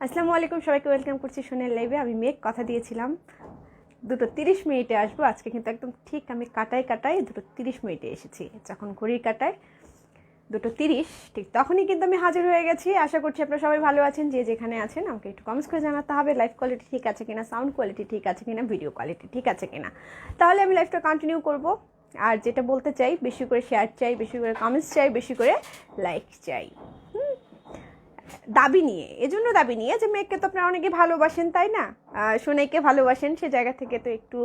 আসসালামু আলাইকুম, সবাইকে ওয়েলকাম করছি সোনের লাইভে। আমি মেঘ কথা দিয়েছিলাম 2:30 আসবো। আজকে কিন্তু একদম ঠিক আমি কাটায় 2:30 এসেছি। যখন ঘড়ির কাটায় 2:30 ঠিক তখনই কিন্তু আমি হাজির হয়ে গেছি। আশা করছি আপনারা সবাই ভালো আছেন। যে যেখানে আছেন আমাকে একটু কমেন্টস করে জানাতে হবে লাইভ কোয়ালিটি ঠিক আছে কিনা, সাউন্ড কোয়ালিটি ঠিক আছে কিনা, ভিডিও কোয়ালিটি ঠিক আছে কিনা। তাহলে আমি লাইভটা কন্টিনিউ করব। আর যেটা বলতে চাই, বেশি করে শেয়ার চাই, বেশি করে কমেন্টস চাই, বেশি করে লাইক চাই। দাবি নিয়ে, এজন্য দাবি নিয়ে যে মেয়েকে তো আপনারা অনেকে ভালোবাসেন, তাই না? সোনাইকে ভালোবাসেন, সে জায়গা থেকে তো একটু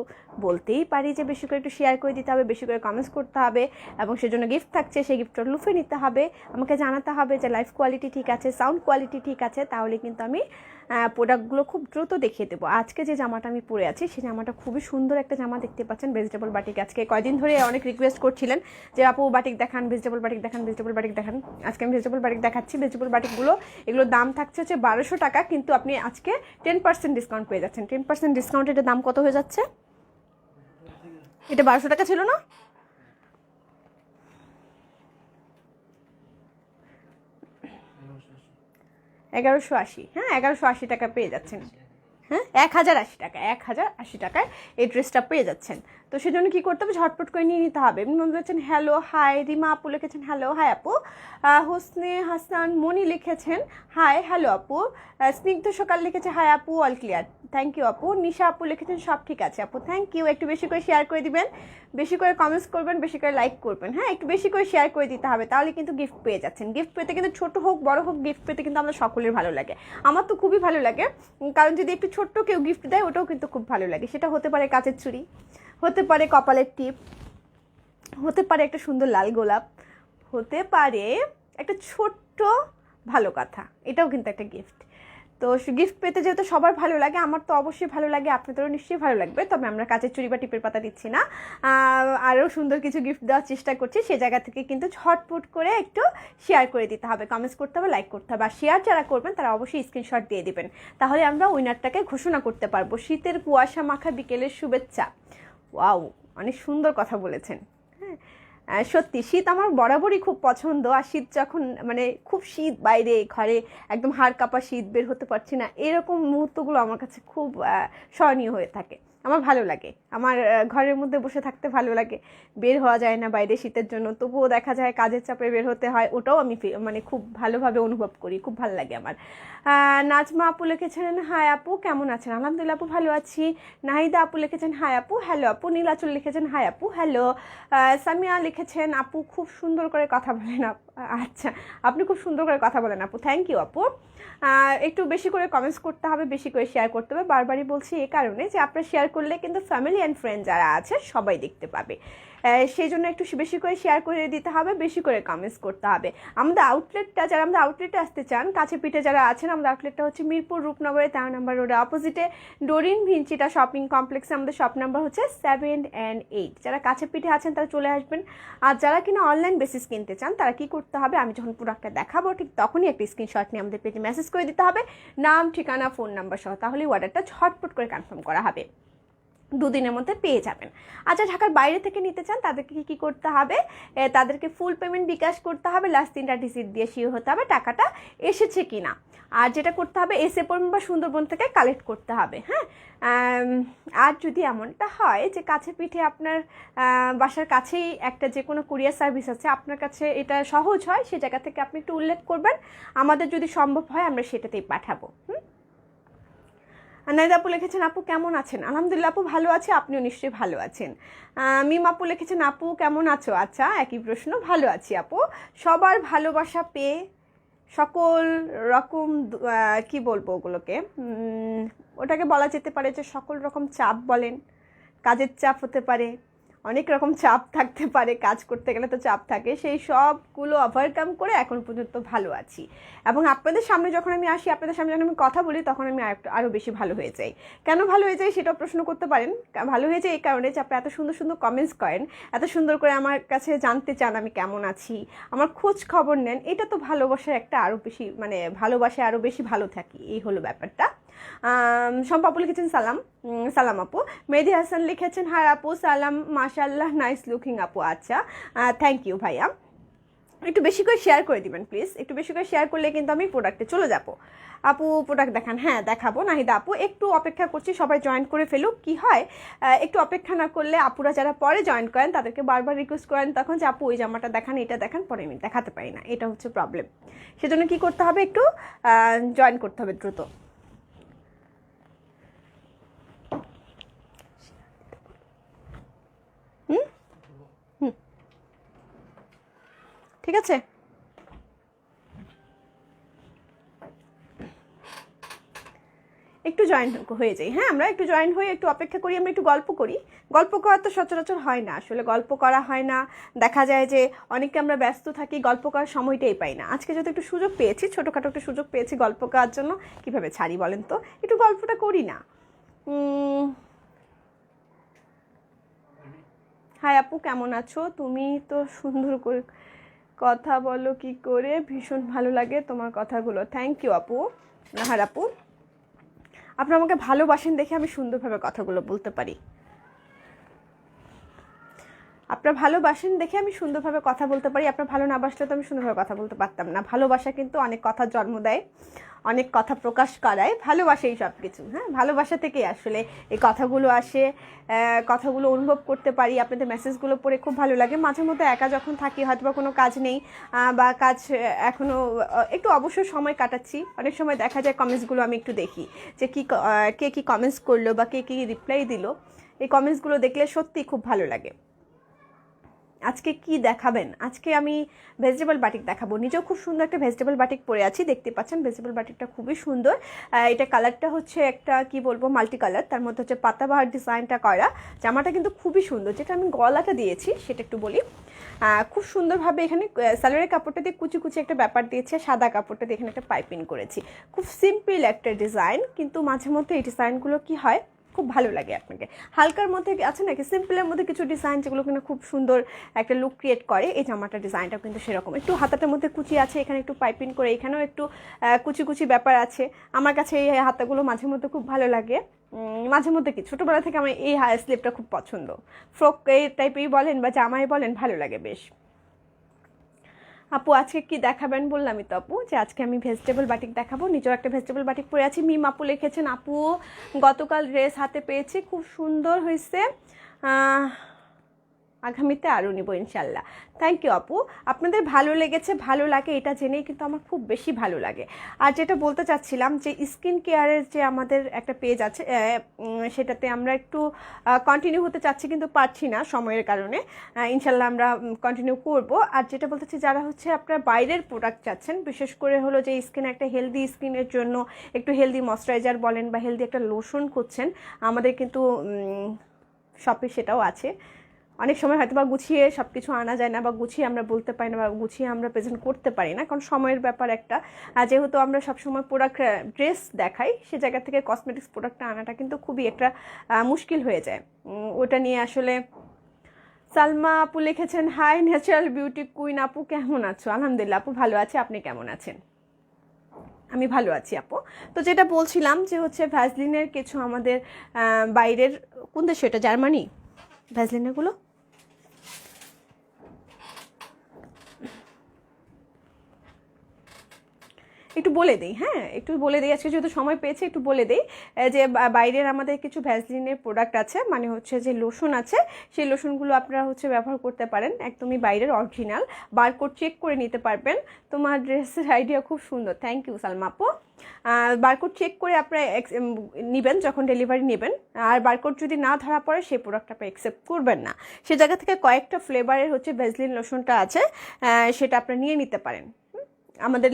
বলতেই পারি যে বেশি করে একটু শেয়ার করে দিতে হবে, বেশি করে কমেন্টস করতে হবে, এবং সেজন্য গিফট থাকছে, সেই গিফটটা লুফে নিতে হবে। আমাকে জানাতে হবে যে লাইভ কোয়ালিটি ঠিক আছে, সাউন্ড কোয়ালিটি ঠিক আছে। তাহলে কিন্তু আমি প্রোডাক্টগুলো খুব দ্রুত দেখিয়ে দেবো। আজকে যে জামাটা আমি পরে আছি, সেই জামাটা খুবই সুন্দর একটা জামা, দেখতে পাচ্ছেন, ভেজিটেবল বাটিক। আজকে কয়দিন ধরে অনেক রিকোয়েস্ট করছিলেন যে আপু বাটিক দেখান, ভেজিটেবল বাটিক দেখান, ভেজিটেবল বাটিক দেখান। আজকে আমি ভেজিটেবল বাটিক দেখাচ্ছি। ভেজিটেবল বাটিকগুলো, এগুলোর দাম থাকছে হচ্ছে 1200 টাকা, কিন্তু আপনি আজকে 10% ডিসকাউন্ট পেয়ে যাচ্ছেন। 10% ডিসকাউন্ট, এটার দাম কত হয়ে যাচ্ছে? এটা 1200 টাকা ছিল না? এগারোশো আশি, হ্যাঁ 1180 টাকা পেয়ে যাচ্ছেন। হ্যাঁ 1080 টাকা, 1080 টাকায় এই ড্রেসটা পেয়ে যাচ্ছেন। তো সেজন্য কী করতে হবে, ঝটপট করে নিয়ে নিতে হবে। এমনি বলেছেন হ্যালো হাই, রিমা আপু লিখেছেন হ্যালো হাই আপু, হোসনে হাসান মনি লিখেছেন হাই হ্যালো আপু, স্নিগ্ধ সকাল লিখেছে হাই আপু অল ক্লিয়ার, থ্যাংক ইউ আপু। নিশা আপু লিখেছেন সব ঠিক আছে আপু, থ্যাংক ইউ। একটু বেশি করে শেয়ার করে দিবেন, বেশি করে কমেন্টস করবেন, বেশি করে লাইক করবেন। হ্যাঁ একটু বেশি করে শেয়ার করে দিতে হবে, তাহলে কিন্তু গিফট পেয়ে যাচ্ছেন। গিফট পেতে কিন্তু ছোট হোক বড় হোক, গিফট পেতে কিন্তু আমরা সকলের ভালো লাগে। আমার তো খুবই ভালো লাগে, কারণ যদি একটু ছোট্ট কেউ গিফট দেয় ওটাও কিন্তু খুব ভালো লাগে। সেটা হতে পারে কাচের চুড়ি, হতে পারে কপালের টিপ, হতে পারে একটা সুন্দর লাল গোলাপ, হতে পারে একটা ছোট্ট ভালো কথা, এটাও কিন্তু একটা গিফট। তো গিফট পেতে যেহেতু সবার ভালো লাগে, আমার তো অবশ্যই ভালো লাগে, আপনাদেরও নিশ্চয়ই ভালো লাগবে। তবে আমরা কাচের চুড়ি বা টিপের পাতা দিচ্ছি না, আরও সুন্দর কিছু গিফট দেওয়ার চেষ্টা করছি। সে জায়গা থেকে কিন্তু ঝটপট করে একটু শেয়ার করে দিতে হবে, কমেন্টস করতে হবে, লাইক করতে হবে। আর শেয়ার যারা করবেন তারা অবশ্যই স্ক্রিনশট দিয়ে দিবেন, তাহলে আমরা উইনারটাকে ঘোষণা করতে পারবো। শীতের কুয়াশা মাখা বিকেলের শুভেচ্ছা, ওয়াও, অনেক সুন্দর কথা বলেছেন। হ্যাঁ সত্যি শীত আমার বরাবরই খুব পছন্দ। আর শীত যখন মানে খুব শীত, বাইরে ঘরে একদম হাড় কাঁপা শীত, বের হতে পারছি না, এরকম মুহূর্তগুলো আমার কাছে খুব স্মরণীয় হয়ে থাকে। আমার ভালো লাগে, আমার ঘরের মধ্যে বসে থাকতে ভালো লাগে, বের হওয়া যায় না বাইরে শীতের জন্য, তবুও দেখা যায় কাজের চাপে বের হতে হয়, ওটাও আমি মানে খুব ভালোভাবে অনুভব করি, খুব ভালো লাগে আমার। নাজমা আপু লিখেছেন হাই আপু কেমন আছেন, আলহামদুলিল্লাহ আপু ভালো আছি। নাহিদা আপু লিখেছেন হাই আপু হ্যালো আপু। নীলাচল লিখেছেন হাই আপু হ্যালো। সামিয়া লিখেছেন আপু খুব সুন্দর করে কথা বলেন আচ্ছা, আপনি খুব সুন্দর করে কথা বলেন আপু, থ্যাংক ইউ আপু। একটু বেশি করে কমেন্টস করতে হবে, বেশি করে শেয়ার করতে হবে। বারবারই বলছি এই কারণে যে আপনারা শেয়ার করলে কিন্তু ফ্যামিলি অ্যান্ড ফ্রেন্ড যারা আছে সবাই দেখতে পাবে, সেই জন্য একটু বেশি করে শেয়ার করে দিতে হবে, বেশি করে কমেন্টস করতে হবে। আমাদের আউটলেটটা, যারা আমাদের আউটলেটে আসতে চান, কাছে পিঠে যারা আছেন, আমাদের আউটলেটটা হচ্ছে মিরপুর রূপনগরে 13 নম্বর রোডে অপোজিটে ডোরিন ভিঞ্চিটা শপিং কমপ্লেক্সে। আমাদের শপ নাম্বার হচ্ছে 7 and 8। যারা কাছে পিঠে আছেন তারা চলে আসবেন। আর যারা কিনা অনলাইন বেসিস কিনতে চান তারা কি করতে হবে, আমি যখন প্রোডাক্টটা দেখাবো ঠিক তখনই একটা স্ক্রিনশট নিয়ে আমাদের পেজে মেসেজ করে দিতে হবে, নাম ঠিকানা ফোন নাম্বার সহ, তাহলে অর্ডারটা ঝটপট করে কনফার্ম করা হবে, 2 দিনের মধ্যে পেয়ে যাবেন। আচ্ছা ঢাকার বাইরে থেকে নিতে চান তাদেরকে কী করতে হবে, তাদেরকে ফুল পেমেন্ট বিকাশ করতে হবে, লাস্ট 3টা ডিজিট দিয়ে শিওর হতে হবে টাকাটা এসেছে কি না। আর যেটা করতে হবে, এসে পড়বেন বা সুন্দরবন থেকে কালেক্ট করতে হবে। হ্যাঁ আর যদি এমনটা হয় যে কাছে পিঠে আপনার বাসার কাছেই একটা যে কোনো কুরিয়ার সার্ভিস আছে, আপনার কাছে এটা সহজ হয়, সে জায়গা থেকে আপনি একটু উল্লেখ করবেন, আমাদের যদি সম্ভব হয় আমরা সেটাতেই পাঠাবো। নাইদা আপু লিখেছেন আপু কেমন আছেন, আলহামদুলিল্লাহ আপু ভালো আছে, আপনিও নিশ্চয়ই ভালো আছেন। মিম আপু লিখেছেন আপু কেমন আছো, আচ্ছা একই প্রশ্ন, ভালো আছি আপু। সবার ভালোবাসা পেয়ে সকল রকম কি বলবো ওগুলোকে, ওটাকে বলা যেতে পারে যে সকল রকম চাপ বলেন, কাজের চাপ হতে পারে, অনেক রকম চাপ থাকতে পারে, কাজ করতে গেলে তো চাপ থাকে, সেই সবগুলো ওভারকাম করে এখন পর্যন্ত ভালো আছি। এবং আপনাদের সামনে যখন আমি আসি, আপনাদের সামনে যখন আমি কথা বলি, তখন আমি আরও বেশি ভালো হয়ে যাই। কেন ভালো হয়ে যাই সেটাও প্রশ্ন করতে পারেন। ভালো হয়ে যায় এই কারণে যে আপনি এত সুন্দর সুন্দর কমেন্টস করেন, এত সুন্দর করে আমার কাছে জানতে চান আমি কেমন আছি, আমার খোঁজ খবর নেন, এটা তো ভালোবাসার একটা আরও বেশি, মানে ভালোবাসায় আরও বেশি ভালো থাকি, এই হলো ব্যাপারটা। শম্পা আপু লিখেছেন সালাম, সালাম আপু। মেহেদি হাসান লিখেছেন হাই আপু সালাম, মাশাআল্লাহ নাইস লুকিং আপু, আচ্ছা থ্যাংক ইউ ভাইয়া। একটু বেশি করে শেয়ার করে দিবেন প্লিজ, একটু বেশি করে শেয়ার করলে কিন্তু আমি প্রোডাক্টে চলে যাব। আপু প্রোডাক্ট দেখান, হ্যাঁ দেখাবো নাহিদা আপু, একটু অপেক্ষা করছি, সবাই জয়েন করে ফেলুক। কি হয় একটু অপেক্ষা না করলে আপুরা যারা পরে জয়েন করেন তাদেরকে বারবার রিকোয়েস্ট করেন তখন যে আপু ওই জামাটা দেখান, এটা দেখান, পরে আমি দেখাতে পারি না, এটা হচ্ছে প্রবলেম। সেজন্য কি করতে হবে, একটু জয়েন করতে হবে দ্রুত। হুম হুম ঠিক আছে। একটু জয়েন হয়ে যাই, হ্যাঁ আমরা একটু জয়েন হয়ে একটু অপেক্ষা করি, আমরা একটু গল্প করি। গল্প করা তো সচরাচর হয় না, আসলে গল্প করা হয় না, দেখা যায় যে অনেকে আমরা ব্যস্ত থাকি, গল্প করার সময়টাই পাই না। আজকে যত একটু সুযোগ পেয়েছি, ছোটোখাটো একটু সুযোগ পেয়েছি গল্প করার জন্য, কীভাবে ছাড়ি বলেন তো, একটু গল্পটা করি না। হাই আপু কেমন আছো, তুমি তো সুন্দর করে কথা বলো, কি করে ভীষণ ভালো লাগে তোমার কথাগুলো। থ্যাংক ইউ আপু, নাহার আপু, আপনারা আমাকে ভালোবাসেন দেখে আমি সুন্দরভাবে কথাগুলো বলতে পারি। আপনারা ভালোবাসেন দেখে আমি সুন্দরভাবে কথা বলতে পারি, আপনারা ভালো না বাসলে তো আমি সুন্দরভাবে কথা বলতে পারতাম না। ভালোবাসা কিন্তু অনেক কথার জন্ম দেয়, অনেক কথা প্রকাশ করায়, ভালোবাসাই সব কিছু। হ্যাঁ ভালোবাসা থেকেই আসলে এই কথাগুলো আসে, কথাগুলো অনুভব করতে পারি। আপনাদের মেসেজগুলো পড়ে খুব ভালো লাগে। মাঝে মধ্যে একা যখন থাকি, হয়তো বা কোনো কাজ নেই বা কাজ এখনও একটু অবসর সময় কাটাচ্ছি, অনেক সময় দেখা যায় কমেন্টসগুলো আমি একটু দেখি যে কে কী কমেন্টস করলো বা কে কী রিপ্লাই দিল। এই কমেন্টসগুলো দেখলে সত্যি খুব ভালো লাগে। আজকে কি দেখাবেন, আজকে আমি ভেজিটেবল বাটিক দেখাবো। নিজেও খুব সুন্দর একটা ভেজিটেবল বাটিক পরে আছি, দেখতে পাচ্ছেন ভেজিটেবল বাটিকটা খুবই সুন্দর। এটা কালারটা হচ্ছে একটা কি বলবো মাল্টি কালার, তার মধ্যে হচ্ছে পাতাবাহার ডিজাইনটা করা। জামাটা কিন্তু খুবই সুন্দর, যেটা আমি গলাটা দিয়েছি সেটা একটু বলি। খুব সুন্দরভাবে এখানে সালোয়ারের কাপড়টা দিয়ে কুচি কুচি একটা ব্যাপার দিয়েছে, সাদা কাপড়টা দিয়ে এখানে একটা পাইপিং করেছি। খুব সিম্পল একটা ডিজাইন, কিন্তু মাঝে মধ্যে এই ডিজাইনগুলো কি হয় খুব ভালো লাগে আপনাকে। হালকার মধ্যে আছে নাকি সিম্পলের মধ্যে কিছু ডিজাইন যেগুলো কিন্তু খুব সুন্দর একটা লুক ক্রিয়েট করে, এই জামাটার ডিজাইনটাও কিন্তু সেরকম। একটু হাতাটার মধ্যে কুচি আছে, এখানে একটু পাইপিং করে, এখানেও একটু কুচি কুচি ব্যাপার আছে। আমার কাছে এই হাতাগুলো মাঝে মধ্যে খুব ভালো লাগে। মাঝে মধ্যে কি ছোটোবেলা থেকে আমার এই স্লিপটা খুব পছন্দ, ফ্রক এই টাইপেই বলেন বা জামাই বলেন, ভালো লাগে বেশ। আপু আজকে কি দেখাবেন বললামই তো আপু, যে আজকে আমি ভেজিটেবল বাটিক দেখাবো। নিজেও একটা ভেজিটেবল বাটিক পরে আছি। মিম আপু লিখেছেন, আপু গতকাল ড্রেস হাতে পেয়েছি, খুব সুন্দর হয়েছে, আগামীতে আরও নিব ইনশাল্লাহ। থ্যাংক ইউ আপু, আপনাদের ভালো লেগেছে, ভালো লাগে এটা জেনেই কিন্তু আমার খুব বেশি ভালো লাগে। আর যেটা বলতে চাচ্ছিলাম যে স্কিন কেয়ারের যে আমাদের একটা পেজ আছে, সেটাতে আমরা একটু কন্টিনিউ হতে চাচ্ছি কিন্তু পারছি না সময়ের কারণে। ইনশাল্লাহ আমরা কন্টিনিউ করব। আর যেটা বলতে চাচ্ছি, যারা হচ্ছে আপনার বাইরের প্রোডাক্ট চাচ্ছেন, বিশেষ করে হলো যে স্কিন একটা হেলদি স্কিনের জন্য একটু হেলদি ময়শ্চারাইজার বলেন বা হেলদি একটা লোশন খুঁজছেন, আমাদের কিন্তু শপে সেটাও আছে। অনেক সময় হয়তো বা গুছিয়ে সব কিছু আনা যায় না, বা গুছিয়ে আমরা বলতে পারি না, বা গুছিয়ে আমরা প্রেজেন্ট করতে পারি না, কারণ সময়ের ব্যাপার একটা। যেহেতু আমরা সবসময় প্রোডাক্ট ড্রেস দেখাই, সে জায়গা থেকে কসমেটিক্স প্রোডাক্টটা আনাটা কিন্তু খুবই একটা মুশকিল হয়ে যায়। ওটা নিয়ে আসলে সালমা আপু লিখেছেন, হাই ন্যাচারাল বিউটি কুইন আপু কেমন আছো। আলহামদুলিল্লাহ আপু ভালো আছে, আপনি কেমন আছেন। আমি ভালো আছি আপু। তো যেটা বলছিলাম যে হচ্ছে ভ্যাসলিনের কিছু আমাদের বাইরের, কোন দেশ এটা, জার্মানি ভ্যাসলিনেরগুলো একটু বলে দিই। হ্যাঁ একটু বলে দিই, আজকে যেহেতু সময় পেয়েছে একটু বলে দিই যে বাইরের আমাদের কিছু ভ্যাসলিনের প্রোডাক্ট আছে, মানে হচ্ছে যে লোশন আছে, সেই লোশনগুলো আপনারা হচ্ছে ব্যবহার করতে পারেন, একদমই বাইরের অরিজিনাল, বারকোড চেক করে নিতে পারবেন। তোমার ড্রেসের আইডিয়া খুব সুন্দর, থ্যাংক ইউ সালমা আপু। বারকোড চেক করে আপনারা নেবেন যখন ডেলিভারি নেবেন, আর বারকোড যদি না ধরা পড়ে সেই প্রোডাক্ট আপনি অ্যাকসেপ্ট করবেন না। সে জায়গা থেকে কয়েকটা ফ্লেভারের হচ্ছে ভ্যাসলিন লোশনটা আছে, সেটা আপনারা নিয়ে নিতে পারেন। আমাদের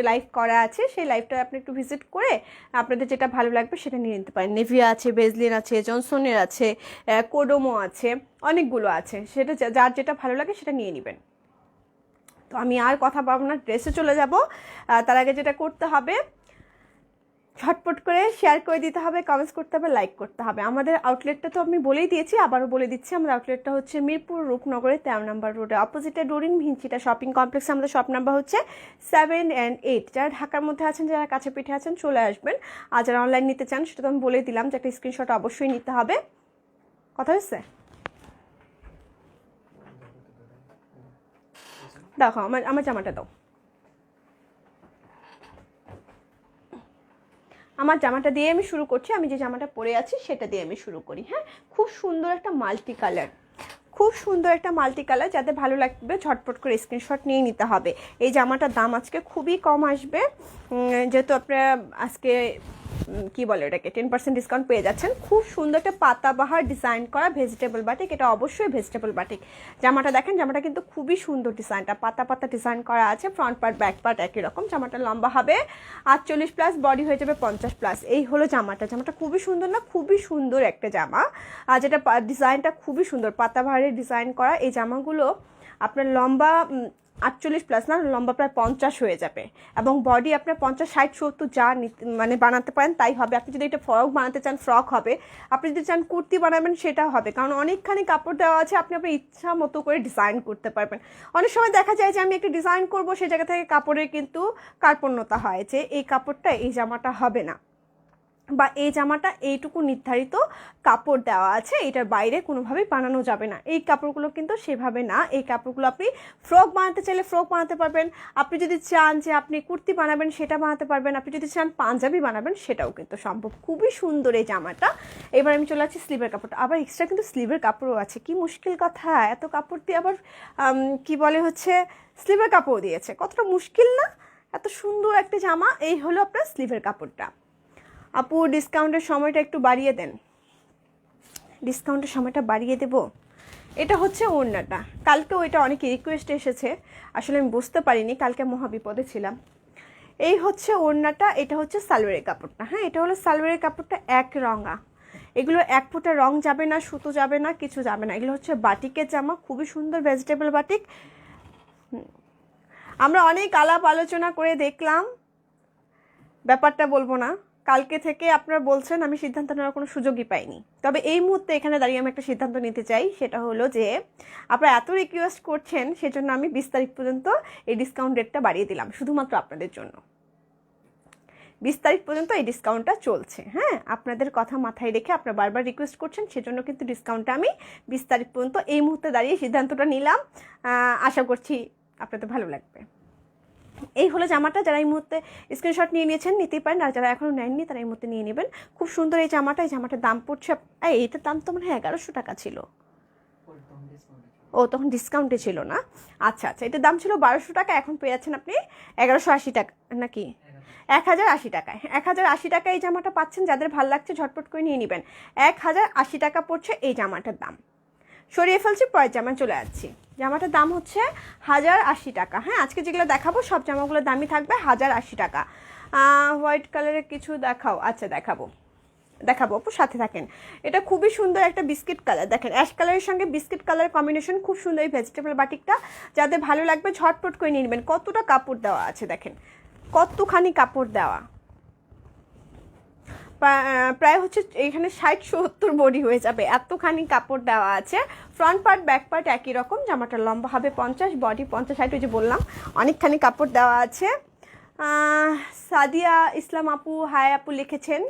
লাইভ করা আছে, সেই লাইভটা আপনি একটু ভিজিট করে আপনাদের যেটা ভালো লাগবে সেটা নিয়ে নিতে পারেন। নেভিয়া আছে, ভ্যাসলিন আছে, জনসনের আছে, কোডোমো আছে, অনেকগুলো আছে, সেটা যার যেটা ভালো লাগে সেটা নিয়ে নেবেন। তো আমি আর কথা বলবো না, ড্রেসে চলে যাব। তার আগে যেটা করতে হবে, ঝটপট করে শেয়ার করে দিতে হবে, কমেন্টস করতে হবে, লাইক করতে হবে। আমাদের আউটলেটটা তো আমি বলেই দিয়েছি, আবারও বলে দিচ্ছি। আমাদের আউটলেটটা হচ্ছে মিরপুর রূপনগরে 13 নম্বর রোডে, অপোজিটে ডোরিন ভিঞ্চিটা শপিং কমপ্লেক্সে। আমাদের শপ নাম্বার হচ্ছে 7 and 8। যারা ঢাকার মধ্যে আছেন, যারা কাছে পিঠে আছেন, চলে আসবেন। আর যারা অনলাইন নিতে চান, সেটা তো আমি বলে দিলাম যে একটা স্ক্রিনশট অবশ্যই নিতে হবে। কথা হচ্ছে দেখো আমার জামাটা দাও, আমার জামাটা দিয়ে আমি শুরু করছি। আমি যে জামাটা পরে আছি সেটা দিয়ে আমি শুরু করি। হ্যাঁ, খুব সুন্দর একটা মাল্টি কালার, খুব সুন্দর একটা মাল্টি কালার, যাদের ভালো লাগবে ঝটপট করে স্ক্রিনশট নিয়ে নিতে হবে। এই জামাটার দাম আজকে খুবই কম আসবে, যেহেতু আপনারা আজকে কি বলে এটাকে 10% ডিসকাউন্ট পেয়ে যাচ্ছেন। খুব সুন্দর একটা পাতাবাহার ডিজাইন করা ভেজিটেবল বাটিক, এটা অবশ্যই ভেজিটেবল বাটিক। জামাটা দেখেন, জামাটা কিন্তু খুবই সুন্দর, ডিজাইনটা পাতা পাতা ডিজাইন করা আছে, ফ্রন্ট পার্ট ব্যাক পার্ট একই রকম। জামাটা লম্বা হবে 48+, বডি হয়ে যাবে 50+। এই হলো জামাটা, জামাটা খুবই সুন্দর না, খুবই সুন্দর একটা জামা, আর যেটা ডিজাইনটা খুবই সুন্দর পাতাবাহারের ডিজাইন করা। এই জামাগুলো আপনার লম্বা 48+ না, লম্বা প্রায় 50 হয়ে যাবে, এবং বডি আপনার 50, 60, 70 যা মানে বানাতে পারেন তাই হবে। আপনি যদি এটা ফ্রক বানাতে চান ফ্রক হবে, আপনি যদি চান কুর্তি বানাবেন সেটা হবে, কারণ অনেকখানি কাপড় দেওয়া আছে, আপনি আপনার ইচ্ছা মতো করে ডিজাইন করতে পারবেন। অনেক সময় দেখা যায় যে আমি একটা ডিজাইন করব, সেই জায়গা থেকে কাপড়ের কিন্তু কার্পণ্যতা হয়, যে এই কাপড়টা এই জামাটা হবে না, বা এই জামাটা এইটুকু নির্ধারিত কাপড় দেওয়া আছে, এটার বাইরে কোনোভাবেই বানানো যাবে না। এই কাপড়গুলো কিন্তু সেভাবে না, এই কাপড়গুলো আপনি ফ্রক বানাতে চাইলে ফ্রক বানাতে পারবেন, আপনি যদি চান যে আপনি কুর্তি বানাবেন সেটা বানাতে পারবেন, আপনি যদি চান পাঞ্জাবি বানাবেন সেটাও কিন্তু সম্ভব। খুবই সুন্দর এই জামাটা। এবার আমি চলে আসছি স্লিভের কাপড়টা, আবার এক্সট্রা কিন্তু স্লিভের কাপড়ও আছে। কি মুশকিল কথা, এত কাপড় দিয়ে আবার কি বলে হচ্ছে স্লিভের কাপড়ও দিয়েছে, কতটা মুশকিল না? এত সুন্দর একটা জামা। এই হলো আপনার স্লিভের কাপড়টা। আপু ডিসকাউন্টের সময়টা একটু বাড়িয়ে দেন, ডিসকাউন্টের সময়টা বাড়িয়ে দেব। এটা হচ্ছে ওড়নাটা, কালকেও এটা অনেকে রিকোয়েস্ট এসেছে, আসলে আমি বুঝতে পারিনি, কালকে মহাবিপদে ছিলাম। এই হচ্ছে ওড়নাটা, এটা হচ্ছে সালোয়ারের কাপড়টা। হ্যাঁ, এটা হলো সালোয়ারের কাপড়টা, এক রঙা, এগুলো এক ফোঁটা রং যাবে না, সুতো যাবে না, কিছু যাবে না। এগুলো হচ্ছে বাটিকের জামা, খুবই সুন্দর ভেজিটেবল বাটিক। আমরা অনেক আলাপ আলোচনা করে দেখলাম, ব্যাপারটা বলবো না, কালকে থেকে আপনারা বলছেন, আমি সিদ্ধান্ত নেওয়ার কোনো সুযোগই পাইনি। তবে এই মুহূর্তে এখানে দাঁড়িয়ে আমি একটা সিদ্ধান্ত নিতে চাই, সেটা হলো যে আপনারা এত রিকোয়েস্ট করছেন, সেজন্য আমি 20 তারিখ পর্যন্ত এই ডিসকাউন্ট রেটটা বাড়িয়ে দিলাম, শুধুমাত্র আপনাদের জন্য। 20 তারিখ পর্যন্ত এই ডিসকাউন্টটা চলছে। হ্যাঁ, আপনাদের কথা মাথায় রেখে আপনারা বারবার রিকোয়েস্ট করছেন, সেজন্য কিন্তু ডিসকাউন্টটা আমি 20 তারিখ পর্যন্ত এই মুহূর্তে দাঁড়িয়ে সিদ্ধান্তটা নিলাম। আশা করছি আপনাদের ভালো লাগবে। এই হলো জামাটা, যারা এই মুহূর্তে স্ক্রিনশট নিয়ে নিয়েছেন নিতেই পারেন, আর যারা এখনও নেননি তারা এই মুহূর্তে নিয়ে নেবেন। খুব সুন্দর এই জামাটা, এই জামাটার দাম পড়ছে, এইটার দাম তো মনে হয় 1100 টাকা ছিল। ও তখন ডিসকাউন্টে ছিল না, আচ্ছা আচ্ছা, এটার দাম ছিল 1200 টাকা, এখন পেয়ে যাচ্ছেন আপনি 1180 টাকা, নাকি 1080 টাকায়। 1080 টাকা এই জামাটা পাচ্ছেন, যাদের ভালো লাগছে ঝটপট করে নিয়ে নেবেন। 1080 টাকা পড়ছে এই জামাটার দাম। সরিয়ে ফেলছি, পরের জামায় চলে যাচ্ছি। জামাটার দাম হচ্ছে 1080 টাকা। হ্যাঁ, আজকে যেগুলো দেখাবো সব জামাগুলোর দামই থাকবে 1080 টাকা। হোয়াইট কালারের কিছু দেখাও, আচ্ছা দেখাবো আপু, সাথে থাকেন। এটা খুবই সুন্দর একটা বিস্কিট কালার, দেখেন অ্যাশ কালারের সঙ্গে বিস্কিট কালার কম্বিনেশন, খুব সুন্দর এই ভেজিটেবল বাটিকটা, যাদের ভালো লাগবে ঝটপট করে নিয়ে নেবেন। কতটা কাপড় দেওয়া আছে দেখেন, কতখানি কাপড় দেওয়া, প্রায় হচ্ছে এখানে 60-70 বডি হয়ে যাবে, এতখানি কাপড় দেওয়া আছে। ফ্রন্ট পার্ট ব্যাক পার্ট একই রকম, জামাটা লম্বা হবে 50, বডি 50-60, ওই যে বললাম অনেকখানি কাপড় দেওয়া আছে। সাদিয়া ইসলাম আপু, হাই আপু লিখেছেন,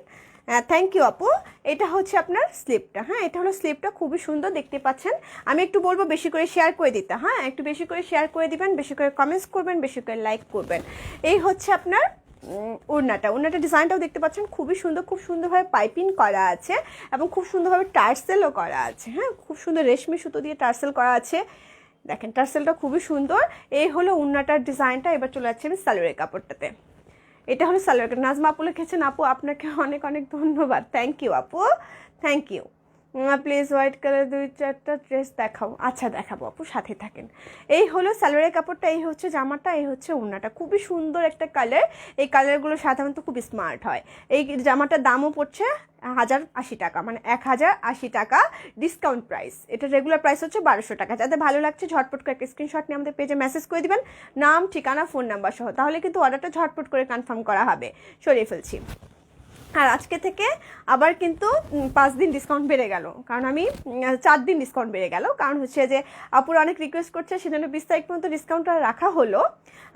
থ্যাংক ইউ আপু। এটা হচ্ছে আপনার স্লিপটা। হ্যাঁ, এটা হলো স্লিপটা, খুবই সুন্দর দেখতে পাচ্ছেন। আমি একটু বলবো বেশি করে শেয়ার করে দিতে, হ্যাঁ একটু বেশি করে শেয়ার করে দিবেন, বেশি করে কমেন্টস করবেন, বেশি করে লাইক করবেন। এই হচ্ছে আপনার ওড়নাটা ডিজাইনটাও দেখতে পাচ্ছেন, খুবই সুন্দর, খুব সুন্দরভাবে পাইপিং করা আছে, এবং খুব সুন্দরভাবে টার্সেলও করা আছে। হ্যাঁ, খুব সুন্দর রেশমি সুতো দিয়ে টার্সেল করা আছে, দেখেন টার্সেলটা খুবই সুন্দর। এই হলো ওড়নাটার ডিজাইনটা। এবার চলে যাচ্ছে আমি সালোয়ারের কাপড়টাতে। এটা হলো সালোয়ার। নাজমা আপু লিখেছেন, আপু আপনাকে অনেক অনেক ধন্যবাদ, থ্যাংক ইউ আপু, thank you. Please white colour 2-4টা ড্রেস দেখাও, আচ্ছা দেখাবো আপু, সাথে থাকেন। এই হলো সালোয়ারের কাপড়টা, এই হচ্ছে জামাটা, এই হচ্ছে ওড়নাটা, খুবই সুন্দর একটা কালার। এই কালারগুলো সাধারণত খুব স্মার্ট হয়। এই জামাটার দামও পড়ছে 1080 টাকা, মানে 1080 টাকা ডিসকাউন্ট প্রাইস। এটা রেগুলার প্রাইস হচ্ছে 1200 টাকা। যাদের ভালো লাগছে ঝটপট করে একটা স্ক্রিনশট নিয়ে আমাদের পেজে মেসেজ করে দিবেন, নাম ঠিকানা ফোন নাম্বার সহ, তাহলে কিন্তু অর্ডারটা ঝটপট করে কনফার্ম করা হবে। সরিয়ে ফেলছি। আর আজকে থেকে আবার কিন্তু 5 দিন ডিসকাউন্ট বেড়ে গেল, কারণ আমি 4 দিন ডিসকাউন্ট বেড়ে গেল, কারণ হচ্ছে যে আপুরা অনেক রিকোয়েস্ট করছে, সেজন্য 20 তারিখ পর্যন্ত ডিসকাউন্টটা রাখা হলো।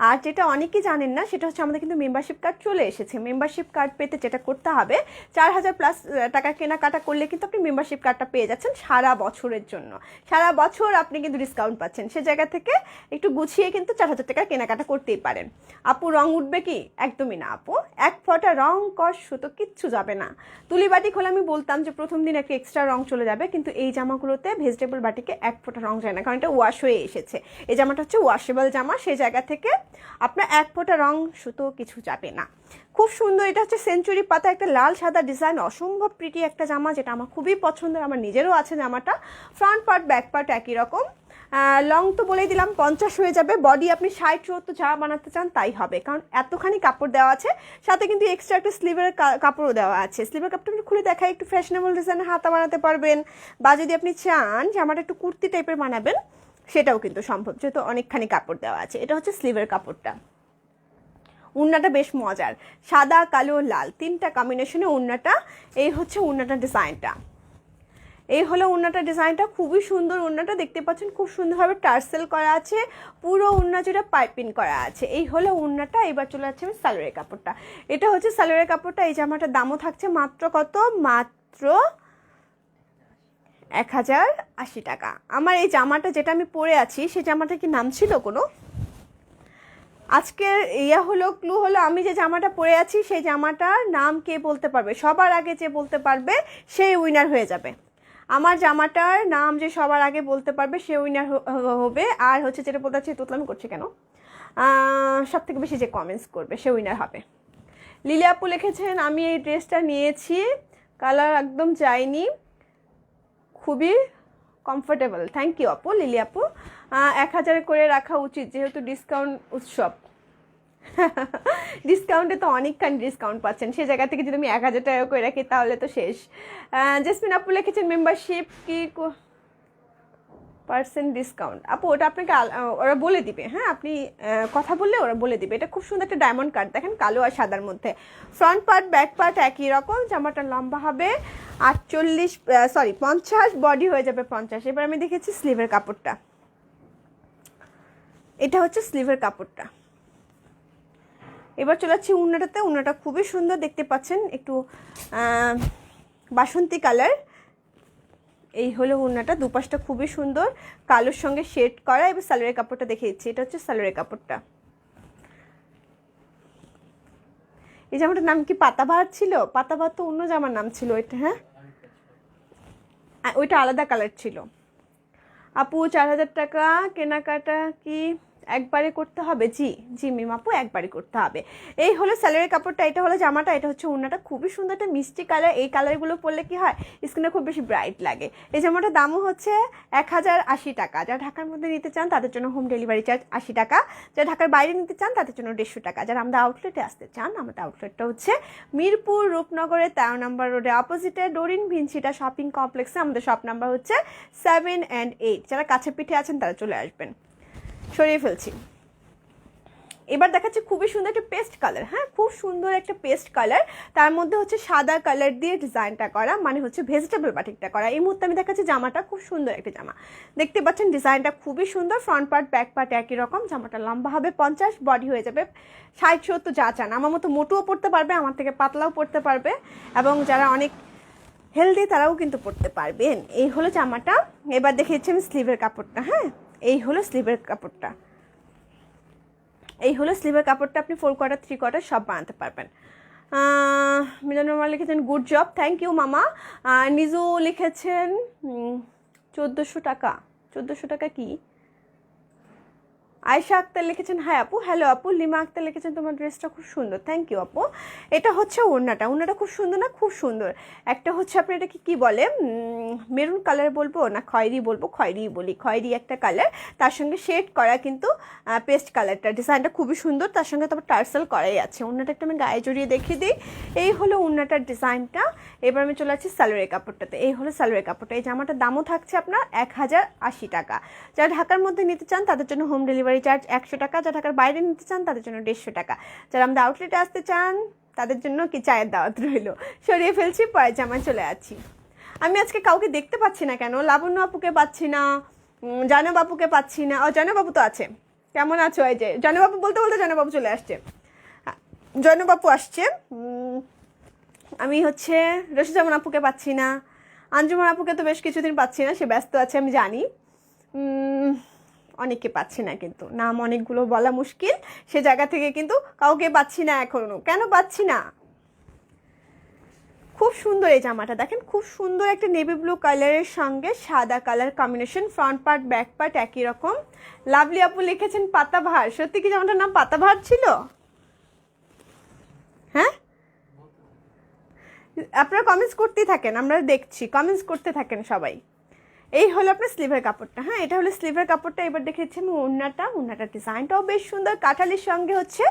আর যেটা অনেকেই জানেন না, সেটা হচ্ছে আমাদের কিন্তু মেম্বারশিপ কার্ড চলে এসেছে। মেম্বারশিপ কার্ড পেতে যেটা করতে হবে, 4000 প্লাস টাকা কেনাকাটা করলে কিন্তু আপনি মেম্বারশিপ কার্ডটা পেয়ে যাচ্ছেন সারা বছরের জন্য। সারা বছর আপনি কিন্তু ডিসকাউন্ট পাচ্ছেন। সে জায়গা থেকে একটু গুছিয়ে কিন্তু 4000 টাকার কেনাকাটা করতেই পারেন। আপু রং উঠবে কি? একদমই না আপু, এক ফোঁটা রং কষ সুতো কিচ্ছু যাবে না। তুলি বাটিক হলে আমি বলতাম যে প্রথম দিন একটা এক্সট্রা রং চলে যাবে, কিন্তু এই জামাগুলোতে ভেজিটেবল বাটিকে এক ফোঁটা রং যায় না, কারণ এটা ওয়াশ হয়ে এসেছে। এই জামাটা হচ্ছে ওয়াশেবল জামা, সেই জায়গা থেকে আপনার এক ফোঁটা রং সুতো কিছু যাবে না। খুব সুন্দর, এটা হচ্ছে সেঞ্চুরি পাতা, একটা লাল সাদা ডিজাইন, অসম্ভব প্রিটি একটা জামা, যেটা আমার খুবই পছন্দের, আমার নিজেরও আছে জামাটা। ফ্রন্ট পার্ট ব্যাক পার্ট একই রকম। লং তো বলেই দিলাম 50 হয়ে যাবে। বডি আপনি 60-70 যা বানাতে চান তাই হবে, কারণ এতখানি কাপড় দেওয়া আছে। সাথে কিন্তু এক্সট্রা একটা স্লিভের কাপড়ও দেওয়া আছে। স্লিভের কাপড়টা আপনি খুলে দেখাই, একটু ফ্যাশনেবল ডিজাইনের হাতা বানাতে পারবেন, বা যদি আপনি চান যে আমার একটু কুর্তি টাইপের বানাবেন, সেটাও কিন্তু সম্ভব, যেহেতু অনেকখানি কাপড় দেওয়া আছে। এটা হচ্ছে স্লিভের কাপড়টা। উন্নাটা বেশ মজার, সাদা কালো লাল 3টা কম্বিনেশনে উন্নাটা। এই হচ্ছে উন্নাটা ডিজাইনটা, এই হলো উন্নাটা ডিজাইনটা, খুবই সুন্দর উন্নাটা, দেখতে পাচ্ছেন খুব সুন্দরভাবে টার্সেল করা আছে, পুরো উন্না জুড়ে পাইপিং করা আছে। এই হলো উন্নাটা। এবার চলে যাচ্ছে আমি সালোয়ারের কাপড়টা। এটা হচ্ছে সালোয়ারের কাপড়টা। এই জামাটার দামও থাকছে মাত্র কত? মাত্র 1080 টাকা। আমার এই জামাটা যেটা আমি পরে আছি, সেই জামাটা কি নাম ছিল কোনো? আজকের হলো ক্লু হলো, আমি যে জামাটা পরে আছি সেই জামাটার নাম কে বলতে পারবে, সবার আগে যে বলতে পারবে সেই উইনার হয়ে যাবে। আমার জামাটার নাম যে সবার আগে বলতে পারবে সে উইনার হবে। আর হচ্ছে যেটা বলতে চাচ্ছি, তোতলামি করছে কেন, সব থেকে বেশি যে কমেন্টস করবে সে উইনার হবে। লিলি আপু লিখেছেন, আমি এই ড্রেসটা নিয়েছি, কালার একদম যায়নি, খুবই কমফোর্টেবল। থ্যাংক ইউ আপু, লিলি আপু। 1000 করে রাখা উচিত, যেহেতু ডিসকাউন্ট উৎসব। ডিসকাউন্টে তো অনেকখানি ডিসকাউন্ট পাচ্ছেন, সেই জায়গা থেকে যদি আমি 1000 টাকা করে রাখি তাহলে তো শেষ। জেসমিন আপু লিখেছেন, মেম্বারশিপ কি পার্সেন্ট ডিসকাউন্ট? আপু ওটা আপনাকে ওরা বলে দিবে, হ্যাঁ আপনি কথা বললে ওরা বলে দিবে। এটা খুব সুন্দর একটা ডায়মন্ড কাট, দেখেন কালো আর সাদার মধ্যে। ফ্রন্ট পার্ট ব্যাক পার্ট একই রকম। জামাটা লম্বা হবে 50, বডি হয়ে যাবে 50। এবার আমি দেখেছি স্লিভের কাপড়টা, এটা হচ্ছে স্লিভের কাপড়টা। এবার চলে যাচ্ছি উন্নাটাতে। উন্নাটা খুবই সুন্দর, দেখতে পাচ্ছেন একটু বাসন্তী কালার। এই হলো উন্নাটা, দুপাশটা খুবই সুন্দর, কালোর সঙ্গে শেড করা। এবার সালোয়ারের কাপড়টা দেখে দিচ্ছি, এটা হচ্ছে সালোয়ারের কাপড়টা। এই জামাটার নাম কি পাতাবাহার ছিল? পাতাবাহার তো অন্য জামার নাম ছিল এটা, হ্যাঁ ওইটা আলাদা কালার ছিল। আপু 4000 টাকা কেনাকাটা কি একবারে করতে হবে? জি জি মিম আপু, একবারে করতে হবে। এই হলো স্যালোয়ারের কাপড়টা, এটা হলো জামাটা, এটা হচ্ছে ওড়নাটা। খুবই সুন্দর একটা মিষ্টি কালার। এই কালারগুলো পরলে কি হয়, স্কিনে খুব বেশি ব্রাইট লাগে। এই জামাটার দামও হচ্ছে 1080 টাকা। যারা ঢাকার মধ্যে নিতে চান তাদের জন্য হোম ডেলিভারি চার্জ 80 টাকা। যারা ঢাকার বাইরে নিতে চান তাদের জন্য 150 টাকা। যারা আমাদের আউটলেটে আসতে চান, আমাদের আউটলেটটা হচ্ছে মিরপুর রূপনগরের 13 নম্বর রোডে অপোজিটে ডোরিন ভিনসিটা শপিং কমপ্লেক্সে। আমাদের শপ নাম্বার হচ্ছে 7 and 8। যারা কাছে পিঠে আছেন তারা চলে আসবেন। সরিয়ে ফেলছি। এবার দেখাচ্ছে খুবই সুন্দর একটা পেস্ট কালার, হ্যাঁ খুব সুন্দর একটা পেস্ট কালার, তার মধ্যে হচ্ছে সাদা কালার দিয়ে ডিজাইনটা করা, মানে হচ্ছে ভেজিটেবল বাটিকটা করা। এই মুহূর্তে আমি দেখাচ্ছি জামাটা, খুব সুন্দর একটা জামা, দেখতে পাচ্ছেন ডিজাইনটা খুবই সুন্দর। ফ্রন্ট পার্ট ব্যাক পার্ট একই রকম। জামাটা লম্বা হবে 50, বডি হয়ে যাবে 60-70 যা চান। আমার মতো মোটুও পড়তে পারবে, আমার থেকে পাতলাও পড়তে পারবে, এবং যারা অনেক হেলদি তারাও কিন্তু পড়তে পারবেন। এই হলো জামাটা। এবার দেখিয়েছি আমি স্লিভের কাপড়টা, হ্যাঁ এই হলো স্লিভের কাপড়টা। এই হলো স্লিভের কাপড়টা। আপনি 4 কোয়ার্টার 3 কোয়ার্টার সব বানাতে পারবেন। মিলন মামা লিখেছেন গুড জব, থ্যাংক ইউ মামা। নিজু লিখেছেন 1400 টাকা। 1400 টাকা কি? আয়শা আক্তার লিখেছেন হাই আপু, হ্যালো আপু। লিমা আক্তার লিখেছেন তোমার ড্রেসটা খুব সুন্দর, থ্যাংক ইউ আপু। এটা হচ্ছে ওড়নাটা, ওড়নাটা খুব সুন্দর না? খুব সুন্দর। একটা হচ্ছে আপনি এটাকে কি বলে, মেরুন কালার বলবো না খয়েরি বলবো, খয়েরি বলি, খয়েরি একটা কালার, তার সঙ্গে শেড করা কিন্তু পেস্ট কালারটা। ডিজাইনটা খুবই সুন্দর, তার সঙ্গে তারপর টার্সেল করাই আছে। ওড়নাটা একটু আমি গায়ে জড়িয়ে দেখিয়ে দিই। এই হলো ওড়নাটার ডিজাইনটা। এবার আমি চলে যাচ্ছি সালোয়ারের কাপড়টাতে। এই হলো সালোয়ারের কাপড়টা। এই জামাটার দামও থাকছে আপনার 1080 টাকা। যারা ঢাকার মধ্যে নিতে চান তাদের জন্য হোম ডেলিভারি চার্জ 100 টাকা। যারা ঢাকার বাইরে নিতে চান তাদের জন্য 150 টাকা। যারা আমাদের আউটলেটে আসতে চান তাদের জন্য কি চায়ের দাওয়াত রইলো। সরিয়ে ফেলছি, পরের জামায় চলে যাচ্ছি। আমি আজকে কাউকে দেখতে পাচ্ছি না কেন, লাবণ্য আপুকে পাচ্ছি না, জানব আপুকে পাচ্ছি না। ও জানব আপু তো আছে, কেমন আছো? এই যে জানব আপু বলতে বলতে জানব আপু চলে আসছে, জানব আপু আসছে। আমি হচ্ছে রশিজামান আপুকে পাচ্ছি না, আঞ্জুমান আপুকে তো বেশ কিছুদিন পাচ্ছি না, সে ব্যস্ত আছে আমি জানি। অনেককে পাচ্ছি না, কিন্তু নাম অনেকগুলো বলা মুশকিল, সে জায়গা থেকে কিন্তু কাউকে পাচ্ছি না এখনো। কেন পাচ্ছি না? খুব সুন্দর এই জামাটা দেখেন, খুব সুন্দর একটা নেভি ব্লু কালারের সঙ্গে সাদা colour combination, front part back part একই রকম। লাভলি আপু লিখেছেন পাতাবাহার, সত্যি কি জামাটার নাম পাতাবাহার ছিল? হ্যাঁ, আপনারা কমেন্টস করতেই থাকেন, আমরা দেখছি, কমেন্টস করতে থাকেন সবাই। এই হলো আপনার স্লিভের কাপড়টা। হ্যাঁ, এটা হলো স্লিভের কাপড়টা। এবার দেখেছি আমি ওড়নাটার ডিজাইনটাও বেশ সুন্দর, কাঁঠালির সঙ্গে হচ্ছে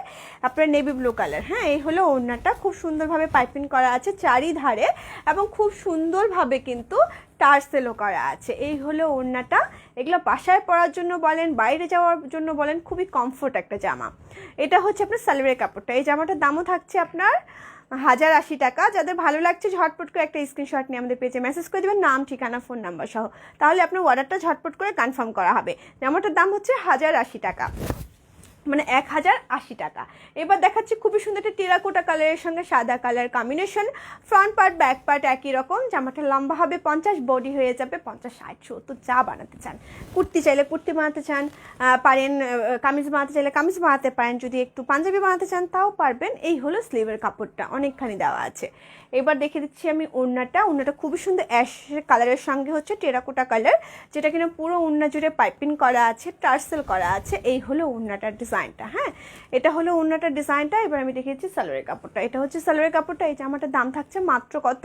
আপনার নেভি ব্লু কালার। হ্যাঁ, এই হলো ওড়নাটা, খুব সুন্দরভাবে পাইপিং করা আছে চারিধারে এবং খুব সুন্দরভাবে কিন্তু টার্সেলও করা আছে। এই হলো ওড়নাটা। এগুলো বাসায় পরার জন্য বলেন, বাইরে যাওয়ার জন্য বলেন, খুবই কমফোর্ট একটা জামা। এটা হচ্ছে আপনার সালোয়ারের কাপড়টা। এই জামাটার দামও থাকছে আপনার 1080 টাকা। যাদের ভালো লাগছে ঝটপট করে একটা স্ক্রিনশট নিয়ে আমাদের পেজে মেসেজ করে দেবেন, নাম, ঠিকানা, ফোন নাম্বার সহ, তাহলে আপনার অর্ডারটা ঝটপট করে কনফার্ম করা হবে। জামাটার দাম হচ্ছে 1080 টাকা, মানে 1080 টাকা। এবার দেখাচ্ছি খুবই সুন্দর একটা টেরাকোটা কালারের সঙ্গে সাদা colour combination, front part back part একই রকম। জামাটা লম্বা হবে 50, বডি হয়ে যাবে 50, 60, 70 যা বানাতে চান। কুর্তি চাইলে কুর্তি বানাতে চান পারেন, কামিজ বানাতে চাইলে কামিজ বানাতে পারেন, যদি একটু পাঞ্জাবি বানাতে চান তাও পারবেন। এই হলো স্লিভের কাপড়টা, অনেকখানি দেওয়া আছে। এবার দেখে দিচ্ছি আমি ওড়নাটা খুবই সুন্দর অ্যাশ কালারের সঙ্গে হচ্ছে টেরাকোটা কালার, যেটা কিনা পুরো ওড়না জুড়ে পাইপিং করা আছে, টার্সেল করা আছে। এই হলো ওড়নাটার ডিজাইনটা। হ্যাঁ, এটা হলো ওড়নাটার ডিজাইনটা। এবার আমি দেখিয়েছি সালোয়ারের কাপড়টা। এটা হচ্ছে সালোয়ারের কাপড়টা। এই জামাটার দাম থাকছে মাত্র কত?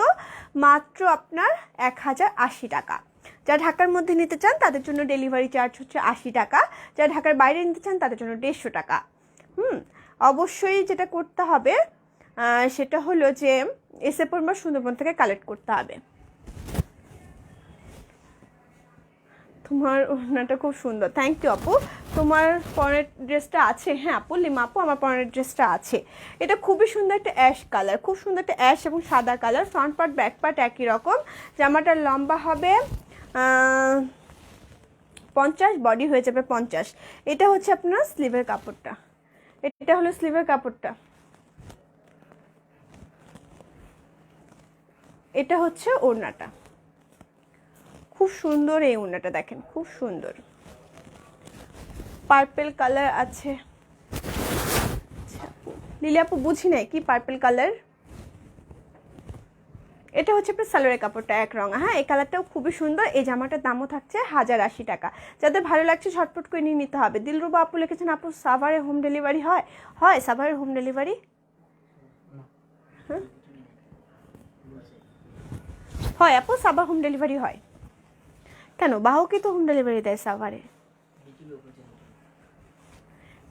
মাত্র আপনার 1080 টাকা। যারা ঢাকার মধ্যে নিতে চান তাদের জন্য ডেলিভারি চার্জ হচ্ছে 80 টাকা, যারা ঢাকার বাইরে নিতে চান তাদের জন্য 150 টাকা। অবশ্যই যেটা করতে হবে সেটা হলো যে এসে পরিমাণ সুন্দরবন থেকে কালেক্ট করতে হবে। তোমার ওড়নাটা খুব সুন্দর, থ্যাংক ইউ আপু। তোমার পরের ড্রেসটা আছে? হ্যাঁ আপু, লিমা আপু, আমার পরের ড্রেসটা আছে। এটা খুবই সুন্দর একটা অ্যাশ কালার, খুব সুন্দর একটা অ্যাশ এবং সাদা colour, front part back part একই রকম। জামাটার লম্বা হবে 50, বডি হয়ে যাবে 50। এটা হচ্ছে আপনার স্লিভের কাপড়টা। এটা হলো স্লিভের কাপড়টা। এটা হচ্ছে ওড়নাটা, খুব সুন্দর এই ওড়নাটা দেখেন, খুব সুন্দর পার্পল কালার আছে। লিলি আপু বুঝি নাই কি পার্পল কালার? এটা হচ্ছে আপনার সালোয়ারের কাপড়টা এক রঙা। হ্যাঁ, এই কালারটাও খুবই সুন্দর। এই জামাটার দামও থাকছে 1080 টাকা। যাদের ভালো লাগছে ঝটপট করে নিয়ে নিতে হবে। দিলরুবা আপু লিখেছেন আপু সাভারে হোম ডেলিভারি হয়? হয়, সাভারের হোম ডেলিভারি। হ্যাঁ হয় আপু, সাভার হোম ডেলিভারি হয়। কেন, বাহকে তো হোম ডেলিভারি দেয় সাভারে।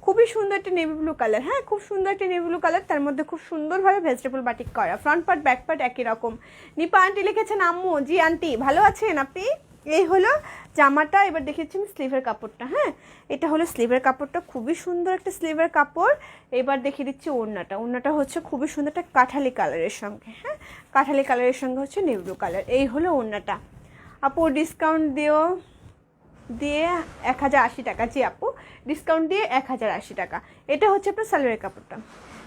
খুবই সুন্দর একটা নেভি ব্লু কালার। হ্যাঁ, খুব সুন্দর একটা নেভি ব্লু কালার, তার মধ্যে খুব সুন্দরভাবে ভেজিটেবল বাটিক করা, ফ্রন্ট পার্ট ব্যাক পার্ট একই রকম। নিপা আন্টি লিখেছেন আম্মু। জি আন্টি, ভালো আছেন আপনি? এই হলো জামাটা। এবার দেখেছি আমি স্লিভের কাপড়টা। হ্যাঁ, এটা হলো স্লিভের কাপড়টা, খুবই সুন্দর একটা স্লিভের কাপড়। এবার দেখিয়ে দিচ্ছি ওড়নাটা। ওড়নাটা হচ্ছে খুবই সুন্দর একটা কাঠালি কালারের সঙ্গে, হ্যাঁ কাঠালি কালারের সঙ্গে হচ্ছে নেভি ব্লু কালার। এই হলো ওড়নাটা। আপু ডিসকাউন্ট দিয়ে 1080 টাকা। জি আপু, ডিসকাউন্ট দিয়ে 1080 টাকা। এটা হচ্ছে আপনার সালোয়ারের কাপড়টা।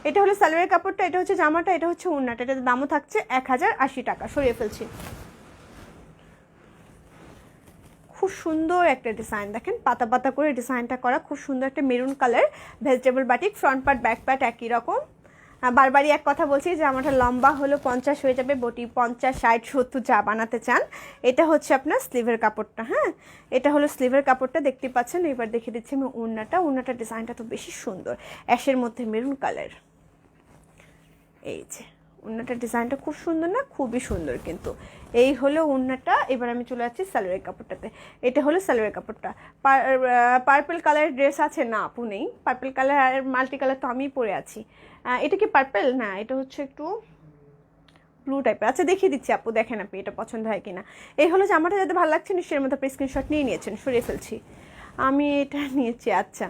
এটা হলো সালোয়ারের কাপড়টা। এটা হচ্ছে জামাটা। এটা হচ্ছে ওড়নাটা। এটার দামও থাকছে 1080 টাকা। সরিয়ে ফেলছি। খুব সুন্দর একটা ডিজাইন দেখেন, পাতা পাতা করে ডিজাইনটা করা, খুব সুন্দর একটা maroon colour vegetable batik, front part back part একই রকম। বারবারই এক কথা বলছি যে আমারটা লম্বা হলো 50 হয়ে যাবে, বটি 50, 60, 70 যা বানাতে চান। এটা হচ্ছে আপনার স্লিভের কাপড়টা। হ্যাঁ, এটা হলো স্লিভের কাপড়টা, দেখতে পাচ্ছেন। এবার দেখে দিচ্ছি আমি ওড়নাটার ডিজাইনটা তো বেশি সুন্দর, অ্যাশের মধ্যে মেরুন কালার। এই যে ওড়নাটার ডিজাইনটা খুব সুন্দর না? খুবই সুন্দর কিন্তু। এই হলো ওড়নাটা। এবার আমি চলে যাচ্ছি সালোয়ারের কাপড়টাতে। এটা হলো সালোয়ারের কাপড়টা। পার্পল কালারের ড্রেস আছে? না আপু নেই। পার্পল কালার আর মাল্টি কালার তো আমিই পরে আছি। এটা কি পার্পল? না, এটা হচ্ছে একটু ব্লু টাইপের। আচ্ছা দেখিয়ে দিচ্ছি আপু, দেখেন আপনি এটা পছন্দ হয় কিনা। এই হলো জামাটা, যাতে ভালো লাগছে নিশ্চয়ই এর মধ্যে আপনি স্ক্রিনশট নিয়ে নিয়েছেন। সরিয়ে ফেলছি, আমি এটা নিয়েছি। আচ্ছা,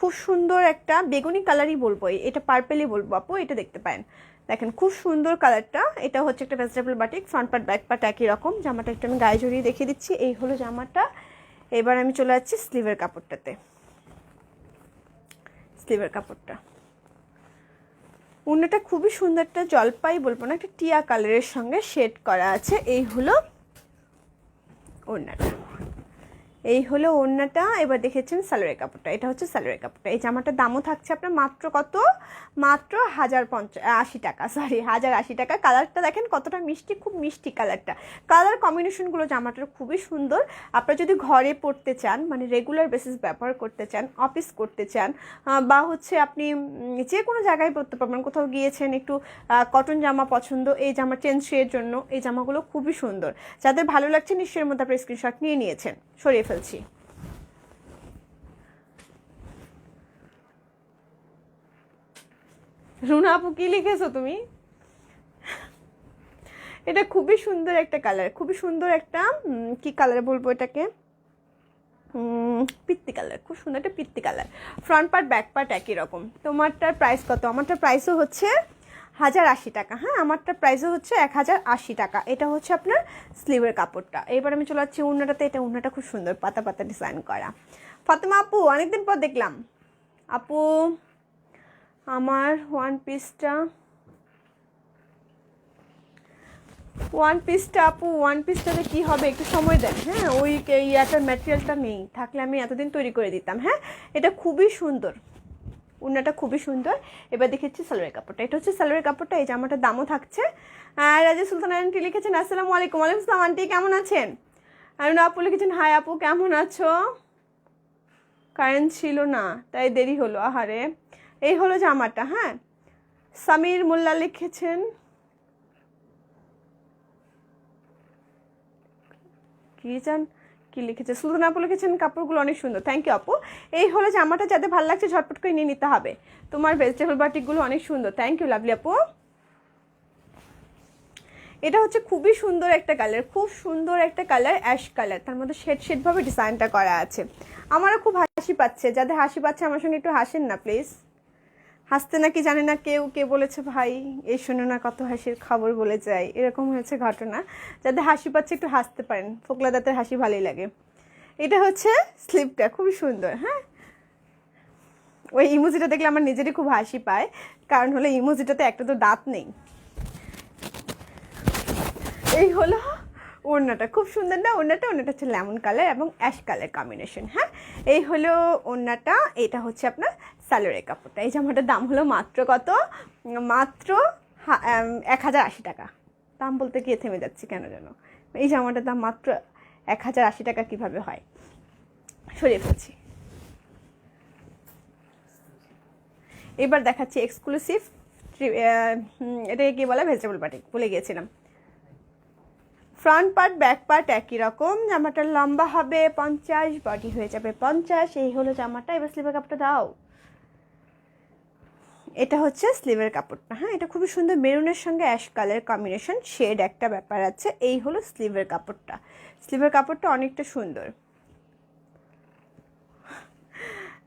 খুব সুন্দর একটা বেগুনি কালারই বলবো, এটা পার্পেলই বলবো আপু, এটা দেখতে পারেন। দেখেন খুব সুন্দর কালারটা। এটা হচ্ছে একটা vegetable batik, front part back part একই রকম। জামাটা একটু আমি গায়ে জড়িয়ে দেখিয়ে দিচ্ছি। এই হলো জামাটা। এবার আমি চলে যাচ্ছি স্লিভের কাপড়টাতে। স্লিভের কাপড়টা, ওড়নাটা খুবই সুন্দর, একটা জলপাই বলবো না, একটা টিয়া কালারের সঙ্গে শেড করা আছে। এই হলো ওড়নাটা, এই হলো ওড়নাটা। এবার দেখেছেন সালোয়ারের কাপড়টা, এটা হচ্ছে সালোয়ারের কাপড়টা। এই জামাটার দামও থাকছে আপনার মাত্র কত, মাত্র 1080 টাকা, সরি 1080 টাকা। কালারটা দেখেন কতটা মিষ্টি, খুব মিষ্টি কালারটা। কালার কম্বিনেশনগুলো জামাটার খুবই সুন্দর। আপনারা যদি ঘরে পরতে চান, মানে রেগুলার বেসিস ব্যবহার করতে চান, অফিস করতে চান, বা হচ্ছে আপনি যে কোনো জায়গায় পরতে পারবেন, কোথাও গিয়েছেন একটু কটন জামা পছন্দ, এই জামা চেঞ্জের জন্য এই জামাগুলো খুবই সুন্দর। যাদের ভালো লাগছে নিশ্চয়ই মধ্যে আপনার স্ক্রিনশট নিয়ে নিয়েছেন। সরিয়ে ফেলছি। রুনা আপু কি লিখেছো তুমি? এটা খুবই সুন্দর একটা কালার, খুবই সুন্দর একটা কি কালার বলবো এটাকে, পিত্তি কালার, খুব সুন্দর একটা পিত্তি colour. Front part back part একই রকম। তোমারটার প্রাইস কত? আমারটার প্রাইসও হচ্ছে 1080 টাকা। হ্যাঁ, আমারটার প্রাইসও হচ্ছে 1080 টাকা। এটা হচ্ছে আপনার স্লিভের কাপড়টা। এবার আমি চলে যাচ্ছি উন্নাটাতে। এটা উন্নাটা খুব সুন্দর, পাতা পাতা ডিজাইন করা। ফাতেমা আপু অনেকদিন পর দেখলাম। আপু আমার ওয়ান পিসটা আপু, ওয়ান পিসটাতে কী হবে একটু সময় দেন। হ্যাঁ, ওই ইয়াটার ম্যাটেরিয়ালটা নেই, থাকলে আমি এতদিন তৈরি করে দিতাম। হ্যাঁ, এটা খুবই সুন্দর, উন্নাটা খুবই সুন্দর। এবার দেখেছি সালোয়ারের কাপড়টা, এটা হচ্ছে সালোয়ারের কাপড়টা। এই জামাটার দামও থাকছে। রাজা সুলতান আন্টি লিখেছেন আসসালামু আলাইকুম। ওয়ালাইকুম আসসালাম আন্টি, কেমন আছেন? আর আপু লিখেছেন হাই আপু, কেমন আছো? কারেন্ট ছিল না তাই দেরি হলো, আহারে। এই হলো জামাটা। হ্যাঁ, সামির মোল্লা লিখেছেন, কি জান কি লিখেছে, সুলতান আপু লিখেছেন কাপড়গুলো অনেক সুন্দর। থ্যাংক ইউ আপু। এই হলো জামাটা, যাদের ভালো লাগছে ঝটপট করে নিয়ে নিতে হবে। তোমার ভেজিটেবল বাটিকগুলো অনেক সুন্দর। থ্যাংক ইউ লাভলি আপু। এটা হচ্ছে খুবই সুন্দর একটা কালার, খুব সুন্দর একটা কালার, অ্যাশ কালার, তার মধ্যে শেড শেডভাবে ডিজাইনটা করা আছে। আমারও খুব হাসি পাচ্ছে, যাদের হাসি পাচ্ছে আমার সঙ্গে একটু হাসেন না প্লিজ। হাসতে নাকি জানে না কেউ, কে বলেছে ভাই এই শোনো না কত হাসির খবর বলে যায়, এরকম হয়েছে ঘটনা। যাদের হাসি পাচ্ছে একটু হাসতে পারেন, ফোকলা দাঁতের হাসি ভালোই লাগে। এটা হচ্ছে স্লিপটা, খুবই সুন্দর। হ্যাঁ, ওই ইমোজিটা দেখলে আমার নিজেরই খুব হাসি পায়, কারণ হলো ইমোজিটাতে একটা তো দাঁত নেই। এই হলো ওড়নাটা, খুব সুন্দর না ওড়নাটা? ওড়নাটা হচ্ছে লেমন কালার এবং অ্যাশ কালার কম্বিনেশন। হ্যাঁ, এই হলো ওড়নাটা। এটা হচ্ছে আপনার সালোয়ারের কাপড়টা। এই জামাটার দাম হলো মাত্র কত, মাত্র 1080 টাকা। দাম বলতে গিয়ে থেমে যাচ্ছি কেন যেন। এই জামাটার দাম মাত্র 1080 টাকা কীভাবে হয়? সরিয়ে ফেলছি। এবার দেখাচ্ছি এক্সক্লুসিভ, এটাকে কী বলে, ভেজিটেবল বাটিক, ভুলে গিয়েছিলাম। ফ্রন্ট পার্ট ব্যাক পার্ট একই রকম। জামাটার লম্বা হবে 50, বডি হয়ে যাবে 50। এই হলো জামাটা। এবার স্লিভের কাপড়টা দাও। এটা হচ্ছে স্লিভের কাপড়টা। হ্যাঁ, এটা খুবই সুন্দর, মেরুনের সঙ্গে অ্যাশ কালার কম্বিনেশন, শেড একটা ব্যাপার আছে। এই হলো স্লিভের কাপড়টা। স্লিভের কাপড়টা অনেকটা সুন্দর।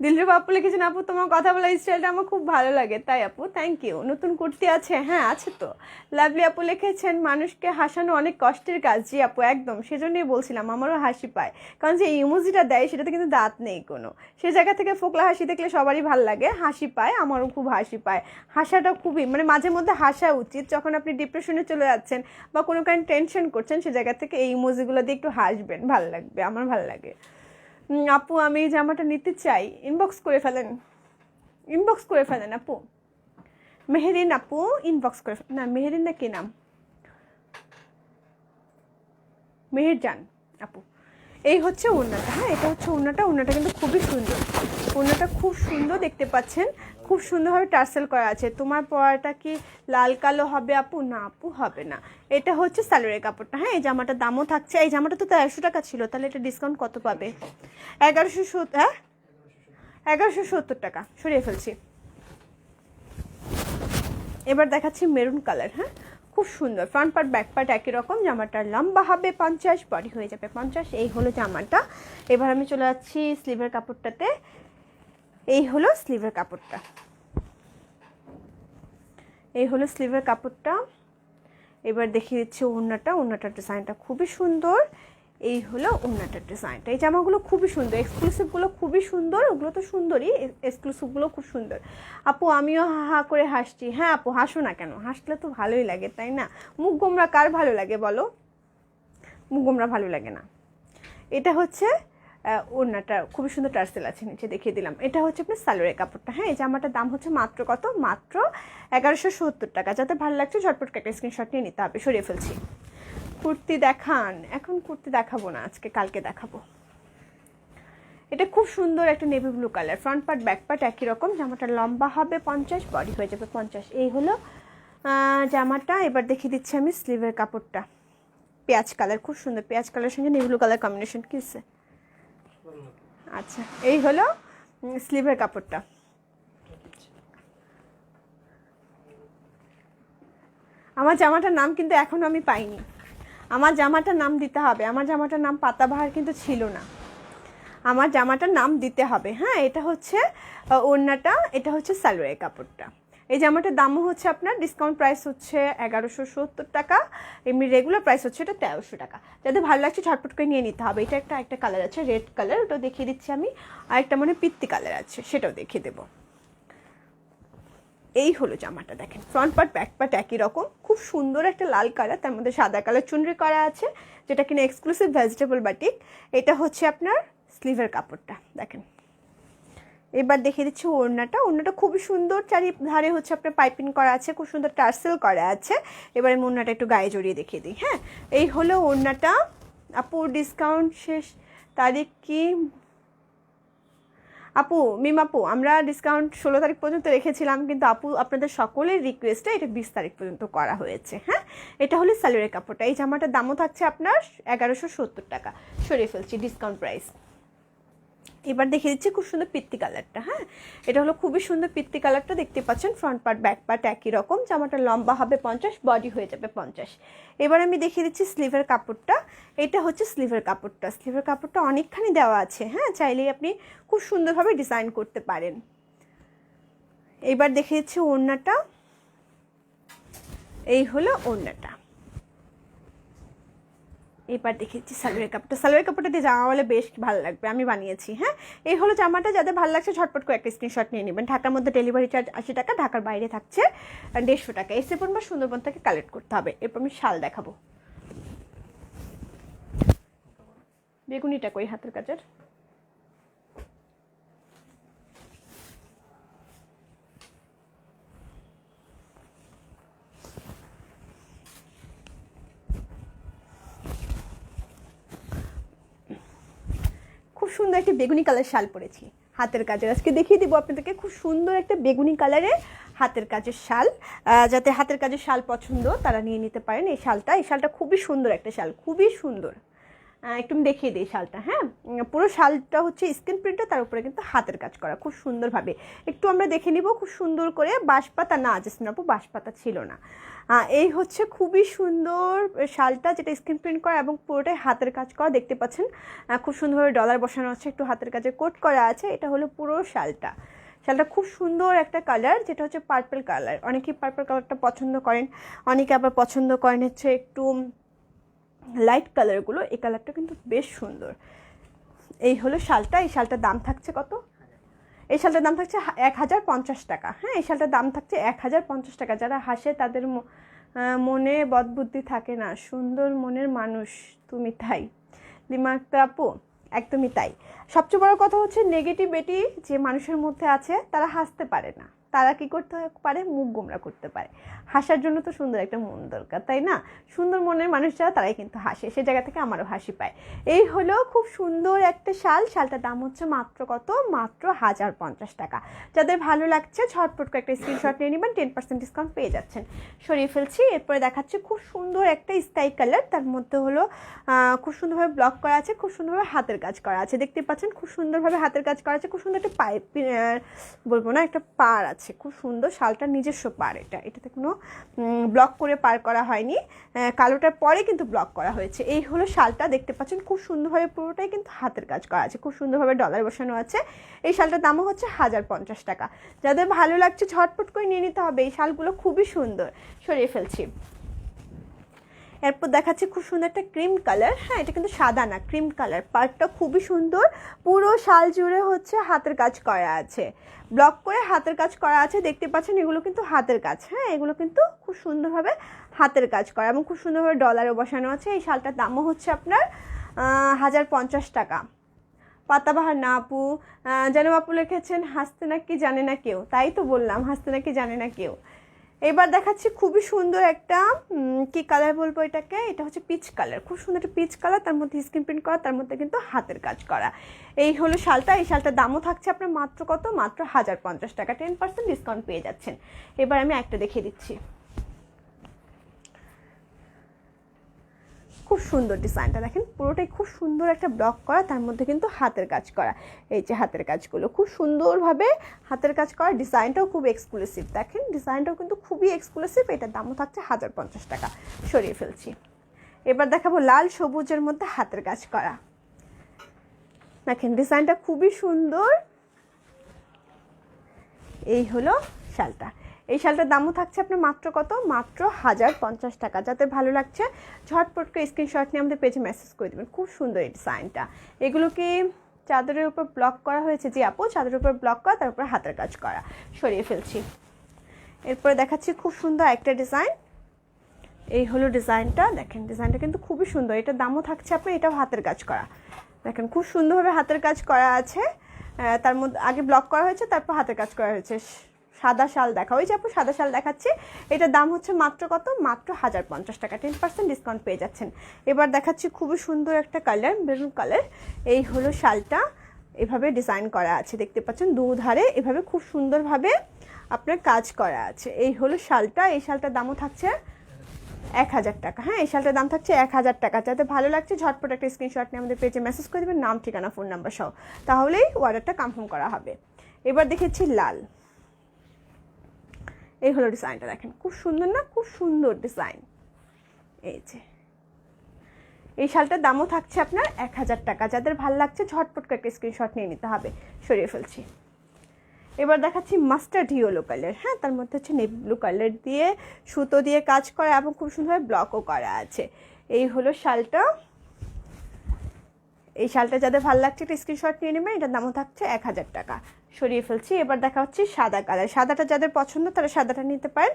দিলরুবা আপু লিখেছেন আপু তোমার কথা বলা স্টাইলটা আমার খুব ভালো লাগে। তাই আপু, থ্যাংক ইউ। নতুন কুর্তি আছে? হ্যাঁ আছে তো। লাভলি আপু লিখেছেন মানুষকে হাসানো অনেক কষ্টের কাজ। জি আপু, একদম, সেজন্যই বলছিলাম আমারও হাসি পায়, কারণ যে ইমোজিটা দেয় সেটাতে কিন্তু দাঁত নেই কোনো। সে জায়গা থেকে ফোকলা হাসি দেখলে সবারই ভালো লাগে, হাসি পায়, আমারও খুব হাসি পায়। হাসাটা খুবই, মানে মাঝে মধ্যে হাসা উচিত। যখন আপনি ডিপ্রেশনে চলে যাচ্ছেন বা কোনো কারণে টেনশন করছেন, সে জায়গা থেকে এই ইমোজিগুলো দিয়ে একটু হাসবেন, ভালো লাগবে, আমার ভালো লাগে। আপু আমি এই জামাটা নিতে চাই, ইনবক্স করে ফেলেন, ইনবক্স করে ফেলেন আপু। মেহেরিন আপু ইনবক্স করে, না মেহেরিন না, কি নাম, মেহেরজান আপু। এই হচ্ছে ওড়নাটা। হ্যাঁ, এটা হচ্ছে ওড়নাটা। ওড়নাটা কিন্তু খুবই সুন্দর, ওড়নাটা খুব সুন্দর দেখতে পাচ্ছেন, খুব সুন্দরভাবে টার্সেল করা আছে। তোমার পরাটা কি লাল কালো হবে আপু? না আপু, হবে না। এটা হচ্ছে সালোয়ারের কাপড়টা। হ্যাঁ, এই জামাটার দামও থাকছে। এই জামাটা তো 1300 টাকা ছিল, তাহলে এটা ডিসকাউন্ট কত পাবে? 1170। হ্যাঁ, 1170 টাকা। সরিয়ে ফেলছি। এবার দেখাচ্ছি মেরুন কালার। হ্যাঁ, খুব সুন্দর, ফ্রন্ট পার্ট ব্যাক পার্ট একই রকম। জামাটার লম্বা হবে 50, বডি হয়ে যাবে 50। এই হলো জামাটা। এবার আমি চলে যাচ্ছি স্লিভের কাপড়টাতে। এই হলো স্লিভের কাপড়টা, এই হলো স্লিভের কাপড়টা। এবার দেখিয়ে দিচ্ছি ওড়নাটা, ওড়নাটার ডিজাইনটা খুবই সুন্দর। এই হলো ওড়নাটার ডিজাইনটা। এই জামাগুলো খুবই সুন্দর, এক্সক্লুসিভগুলো খুবই সুন্দর, ওগুলো তো সুন্দরই, এক্সক্লুসিভগুলো খুব সুন্দর। আপু আমিও হা হা করে হাসছি। হ্যাঁ আপু হাসো না কেন, হাসলে তো ভালোই লাগে তাই না? মুখ গোমরা কার ভালো লাগে বলো? মুখ গোমরা ভালো লাগে না। এটা হচ্ছে ওড়নাটা খুবই সুন্দর টার্সেল আছে নিচে, দেখিয়ে দিলাম। এটা হচ্ছে আপনার সালোয়ারের কাপড়টা। হ্যাঁ এই জামাটার দাম হচ্ছে মাত্র কত? মাত্র 1170 টাকা। যাতে ভালো লাগছে ঝটপট একটা স্ক্রিনশট নিয়ে নিতে হবে। সরিয়ে ফেলছি। কুর্তি দেখান। এখন কুর্তি দেখাবো না, আজকে কালকে দেখাবো। এটা খুব সুন্দর একটা navy blue colour, front part back part একই রকম। জামাটা লম্বা হবে 50, বডি হয়ে যাবে 50। এই হলো জামাটা। এবার দেখিয়ে দিচ্ছি আমি স্লিভের কাপড়টা। পেঁয়াজ কালার, খুব সুন্দর পেঁয়াজ কালারের সঙ্গে নেভি ব্লু কালার কম্বিনেশন কিসে। আচ্ছা এই হলো স্লিভের কাপড়টা। আমার জামাটার নাম কিন্তু এখনো আমি পাইনি, আমার জামাটার নাম দিতে হবে। আমার জামাটার নাম পাতাবাহার কিন্তু ছিল না, আমার জামাটার নাম দিতে হবে। হ্যাঁ এটা হচ্ছে ওড়নাটা, এটা হচ্ছে সালোয়ারের কাপড়টা। এই জামাটার দামও হচ্ছে আপনার ডিসকাউন্ট প্রাইস হচ্ছে 1170 টাকা, এমনি রেগুলার প্রাইস হচ্ছে এটা 1300 টাকা। যাদের ভালো লাগছে ঝটপট করে নিয়ে নিতে হবে। এটা একটা কালার আছে রেড কালার, ওটাও দেখিয়ে দিচ্ছি আমি। আর একটা মানে পিত্তি কালার আছে, সেটাও দেখিয়ে দেবো। এই হলো জামাটা, দেখেন ফ্রন্ট পার্ট ব্যাক পার্ট একই রকম, খুব সুন্দর একটা লাল কালার, তার মধ্যে সাদা কালার চুনরি করা আছে, যেটা কিনা এক্সক্লুসিভ ভেজিটেবল বাটিক। এটা হচ্ছে আপনার স্লিভের কাপড়টা, দেখেন। এবার দেখিয়ে দিচ্ছি ওড়নাটা। ওড়নাটা খুবই সুন্দর, চারিধারে হচ্ছে আপনার পাইপিং করা আছে, খুব সুন্দর টার্সেল করা আছে। এবার আমি ওড়নাটা একটু গায়ে জড়িয়ে দেখিয়ে দিই। হ্যাঁ এই হলো ওড়নাটা। আপু ডিসকাউন্ট শেষ তারিখ কি? আপু মিমাপু আমরা ডিসকাউন্ট 16 তারিখ পর্যন্ত রেখেছিলাম, কিন্তু আপু আপনাদের সকলের রিকোয়েস্টে এটা 20 তারিখ পর্যন্ত করা হয়েছে। হ্যাঁ এটা হলো সালোয়ারের কাপড়টা। এই জামাটার দামও থাকছে আপনার 1170 টাকা। সরিয়ে ফেলছি ডিসকাউন্ট প্রাইস। এবার দেখিয়ে দিচ্ছি খুব সুন্দর পিত্তি কালারটা। হ্যাঁ এটা হলো খুবই সুন্দর পিত্তি কালারটা, দেখতে পাচ্ছেন ফ্রন্ট পার্ট ব্যাক পার্ট একই রকম। জামাটা লম্বা হবে 50, বডি হয়ে যাবে 50। এবার আমি দেখিয়ে দিচ্ছি স্লিভের কাপড়টা। এটা হচ্ছে স্লিভের কাপড়টা। স্লিভের কাপড়টা অনেকখানি দেওয়া আছে, হ্যাঁ চাইলেই আপনি খুব সুন্দরভাবে ডিজাইন করতে পারেন। এবার দেখিয়ে দিচ্ছি ওড়নাটা। এই হলো ওড়নাটা। এবার দেখিয়েছি সালোয়ারের কাপড়টা। সালোয়ারের কাপড়টা দিয়ে জামা বলে বেশ ভালো লাগবে, আমি বানিয়েছি। হ্যাঁ এই হলো জামাটা, যাদের ভালো লাগছে ঝটপট করে একটা স্ক্রিনশট নিয়ে নেবেন। ঢাকার মধ্যে ডেলিভারি চার্জ 80 টাকা, ঢাকার বাইরে থাকছে 150 টাকা। এসে পড়বা সুন্দরবন থেকে কালেক্ট করতে হবে। এরপর আমি শাল দেখাবো। বেগুনিটা কই হাতের কাজের? খুব সুন্দর একটা বেগুনি কালার শাল পরেছি হাতের কাজের, আজকে দেখিয়ে দিব আপনাদেরকে। খুব সুন্দর একটা বেগুনি কালারের হাতের কাজের শাল। যাতে হাতের কাজের শাল পছন্দ তারা নিয়ে নিতে পারেন এই শালটা। এই শালটা খুবই সুন্দর একটা শাল, খুবই সুন্দর। একটু আমি দেখিয়ে দিই শালটা। হ্যাঁ পুরো শালটা হচ্ছে স্ক্রিন প্রিন্টটা, তার উপরে কিন্তু হাতের কাজ করা খুব সুন্দরভাবে। একটু আমরা দেখে নিব খুব সুন্দর করে। বাঁশপাতা না, জেসমিন আপু বাঁশপাতা ছিল না। এই হচ্ছে খুবই সুন্দর শালটা, যেটা স্ক্রিন প্রিন্ট করা এবং পুরোটাই হাতের কাজ করা, দেখতে পাচ্ছেন। খুব সুন্দরভাবে ডলার বসানো আছে, একটু হাতের কাজে কোট করা আছে। এটা হলো পুরো শালটা। শালটা খুব সুন্দর একটা কালার, যেটা হচ্ছে পার্পল কালার। অনেকেই পার্পল কালারটা পছন্দ করেন, অনেকে আবার পছন্দ করেন হচ্ছে একটু লাইট কালারগুলো। এই কালারটা কিন্তু বেশ সুন্দর। এই হলো শালটা। এই শালটার দাম থাকছে কত? এই শালটার দাম থাকছে 1050 টাকা। হ্যাঁ এই শালটার দাম থাকছে 1050 টাকা। যারা হাসে তাদের মনে বদবুদ্ধি থাকে না, সুন্দর মনের মানুষ তুমি তাই। লিমাক্তা আপু একদমই তাই। সবচেয়ে বড় কথা হচ্ছে নেগেটিভিটি যে মানুষের মধ্যে আছে তারা হাসতে পারে না, তারা কি করতে পারে? মুখ গোমরা করতে পারে। হাসার জন্য তো সুন্দর একটা মন দরকার, তাই না? সুন্দর মনের মানুষ যারা তারাই কিন্তু হাসে, সে জায়গা থেকে আমারও হাসি পায়। এই হলো খুব সুন্দর একটা শাল। শালটার দাম হচ্ছে মাত্র কত? মাত্র 1050 টাকা। যাদের ভালো লাগছে ঝটপট করে একটা স্ক্রিনশট নিয়ে নেবেন, 10% ডিসকাউন্ট পেয়ে যাচ্ছেন। সরিয়ে ফেলছি। এরপরে দেখাচ্ছে খুব সুন্দর একটা স্কাই কালার, তার মধ্যে হলো খুব সুন্দরভাবে ব্লক করা আছে, খুব সুন্দরভাবে হাতের কাজ করা আছে, দেখতে পাচ্ছেন। খুব সুন্দরভাবে হাতের কাজ করা আছে, খুব সুন্দর একটা পাইপ বলবো না, একটা পাড় আছে আছে, খুব সুন্দর। শালটার নিজস্ব পার, এটাতে কোনো ব্লক করে পার করা হয়নি, কালোটার পরে কিন্তু ব্লক করা হয়েছে। এই হলো শালটা, দেখতে পাচ্ছেন খুব সুন্দরভাবে পুরোটাই কিন্তু হাতের কাজ করা আছে, খুব সুন্দরভাবে ডলার বসানো আছে। এই শালটার দামও হচ্ছে 1050 টাকা। যাদের ভালো লাগছে ঝটপট করে নিয়ে নিতে হবে, এই শালগুলো খুবই সুন্দর। সরিয়ে ফেলছি। এরপর দেখাচ্ছি খুব সুন্দর একটা ক্রিম কালার, হ্যাঁ এটা কিন্তু সাদা না, ক্রিম কালার। পার্টটা খুবই সুন্দর, পুরো শাল জুড়ে হচ্ছে হাতের কাজ করা আছে, ব্লক করে হাতের কাজ করা আছে। দেখতে পাচ্ছেন এগুলো কিন্তু হাতের কাজ, হ্যাঁ এগুলো কিন্তু খুব সুন্দরভাবে হাতের কাজ করা এবং খুব সুন্দরভাবে ডলারও বসানো আছে। এই শালটার দামও হচ্ছে আপনার 1050 টাকা। পাতাবাহার না আপু, যেন আপু লিখেছেন হাসতে নাকি জানে না কেউ, তাই তো বললাম হাসতে নাকি জানে না কেউ। এবার দেখাচ্ছি খুবই সুন্দর একটা কি কালার বলবো এটাকে, এটা হচ্ছে পিচ কালার, খুব সুন্দর একটা পিচ কালার, তার মধ্যে স্ক্রিন প্রিন্ট করা, তার মধ্যে কিন্তু হাতের কাজ করা। এই হলো শালটা। এই শালটার দামও থাকছে আপনার মাত্র কত, মাত্র 1050 টাকা, 10% ডিসকাউন্ট পেয়ে যাচ্ছেন। এবার আমি একটা দেখিয়ে দিচ্ছি, খুব সুন্দর ডিজাইনটা দেখেন, পুরোটাই খুব সুন্দর একটা ব্লক করা, তার মধ্যে কিন্তু হাতের কাজ করা। এই যে হাতের কাজগুলো খুব সুন্দরভাবে হাতের কাজ করা, ডিজাইনটাও খুব এক্সক্লুসিভ, দেখেন ডিজাইনটাও কিন্তু খুবই এক্সক্লুসিভ। এটার দামও থাকছে 1050 টাকা। সরিয়ে ফেলছি। এবার দেখাবো লাল সবুজের মধ্যে হাতের কাজ করা, দেখেন ডিজাইনটা খুবই সুন্দর। এই হলো শালটা। এই শালটার দামও থাকছে আপনার মাত্র কত, মাত্র 1050 টাকা। যাদের ভালো লাগছে ঝটপট করে স্ক্রিনশট নিয়ে আমাদের পেজে মেসেজ করে দেবেন। খুব সুন্দর এই ডিজাইনটা। এগুলো কি চাদরের উপর ব্লক করা হয়েছে? জি আপু, চাদরের উপর ব্লক করা, তার উপর হাতের কাজ করা। সরিয়ে ফেলছি। এরপরে দেখাচ্ছি খুব সুন্দর একটা ডিজাইন। এই হলো ডিজাইনটা, দেখেন ডিজাইনটা কিন্তু খুবই সুন্দর। এটার দামও থাকছে আপনার, এটাও হাতের কাজ করা, দেখেন খুব সুন্দরভাবে হাতের কাজ করা আছে। তার মধ্যে আগে ব্লক করা হয়েছে, তারপর হাতের কাজ করা হয়েছে। সাদা শাল দেখা, ওই যে আপু সাদা শাল দেখাচ্ছি, এটার দাম হচ্ছে মাত্র কত, মাত্র 1050 টাকা, 10% ডিসকাউন্ট পেয়ে যাচ্ছেন। এবার দেখাচ্ছি খুবই সুন্দর একটা কালার, মেরুন কালার। এই হলো শালটা, এভাবে ডিজাইন করা আছে, দেখতে পাচ্ছেন দুধারে এভাবে খুব সুন্দরভাবে আপনার কাজ করা আছে। এই হলো শালটা। এই শালটার দামও থাকছে 1000 টাকা, হ্যাঁ এই শালটার দাম থাকছে 1000 টাকা। যাতে ভালো লাগছে ঝটপট একটা স্ক্রিনশট নিয়ে আমাদের পেজে মেসেজ করে দেবেন, নাম ঠিকানা ফোন নাম্বার সহ, তাহলেই অর্ডারটা কনফার্ম করা হবে। এবার দেখেছি লাল। এই হলো ডিজাইনটা, দেখেন খুব সুন্দর না, খুব সুন্দর ডিজাইন। এই যে এই শালটার দামও থাকছে আপনার 1000 টাকা। যাদের ভালো লাগছে ঝটপট করে একটা স্ক্রিনশট নিয়ে নিতে হবে। সরিয়ে ফেলছি। এবার দেখাচ্ছি মাস্টার্ড ইয়েলো কালার, হ্যাঁ তার মধ্যে হচ্ছে নেভি ব্লু কালার দিয়ে সুতো দিয়ে কাজ করা এবং খুব সুন্দরভাবে ব্লকও করা আছে। এই হলো শালটা। এই শালটা যাদের ভালো লাগছে একটা স্ক্রিনশট নিয়ে নেবেন, এটার দামও থাকছে 1000 টাকা। সরিয়ে ফেলছি। এবার দেখা হচ্ছে সাদা কালার। সাদাটা যাদের পছন্দ তারা সাদাটা নিতে পারেন।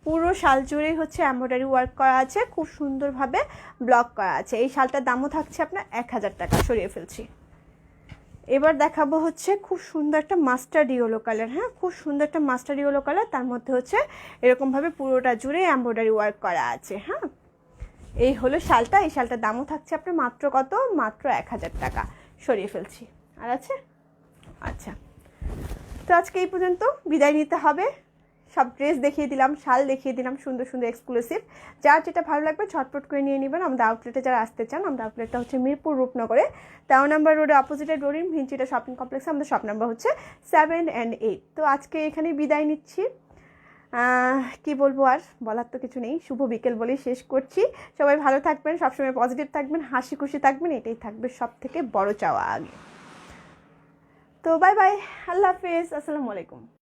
পুরো শাল জুড়েই হচ্ছে এমব্রয়ডারি ওয়ার্ক করা আছে, খুব সুন্দরভাবে ব্লক করা আছে। এই শালটার দামও থাকছে আপনার 1000 টাকা। সরিয়ে ফেলছি। এবার দেখাবো হচ্ছে খুব সুন্দর একটা মাস্টার্ড ইয়েলো কালার, হ্যাঁ খুব সুন্দর একটা মাস্টার্ড ইয়েলো কালার, তার মধ্যে হচ্ছে এরকমভাবে পুরোটা জুড়ে এমব্রয়ডারি ওয়ার্ক করা আছে। হ্যাঁ এই হলো শালটা। এই শালটার দামও থাকছে আপনার মাত্র কত, মাত্র 1000 টাকা। সরিয়ে ফেলছি। আর আছে? আচ্ছা, তো আজকে এই পর্যন্ত, বিদায় নিতে হবে। সব ড্রেস দেখিয়ে দিলাম, শাল দেখিয়ে দিলাম, সুন্দর সুন্দর এক্সক্লুসিভ। যার যেটা ভালো লাগবে ঝটপট করে নিয়ে নেবেন। আমাদের আউটলেটে যারা আসতে চান, আমাদের আউটলেটটা হচ্ছে মিরপুর রূপনগরে 13 নম্বর রোডে অপোজিটে ডোরিন ভিঞ্চিটা শপিং কমপ্লেক্সে। আমাদের শপ নাম্বার হচ্ছে 7 and 8। তো আজকে এখানে বিদায় নিচ্ছি। কি বলবো, আর বলার তো কিছু নেই। শুভ বিকেল বলেই শেষ করছি। সবাই ভালো থাকবেন, সবসময় পজিটিভ থাকবেন, হাসি খুশি থাকবেন, এটাই থাকবে সব থেকে বড় চাওয়া আগে। তো বাই বাই, আল্লাহ হাফেজ, আসসালামু আলাইকুম।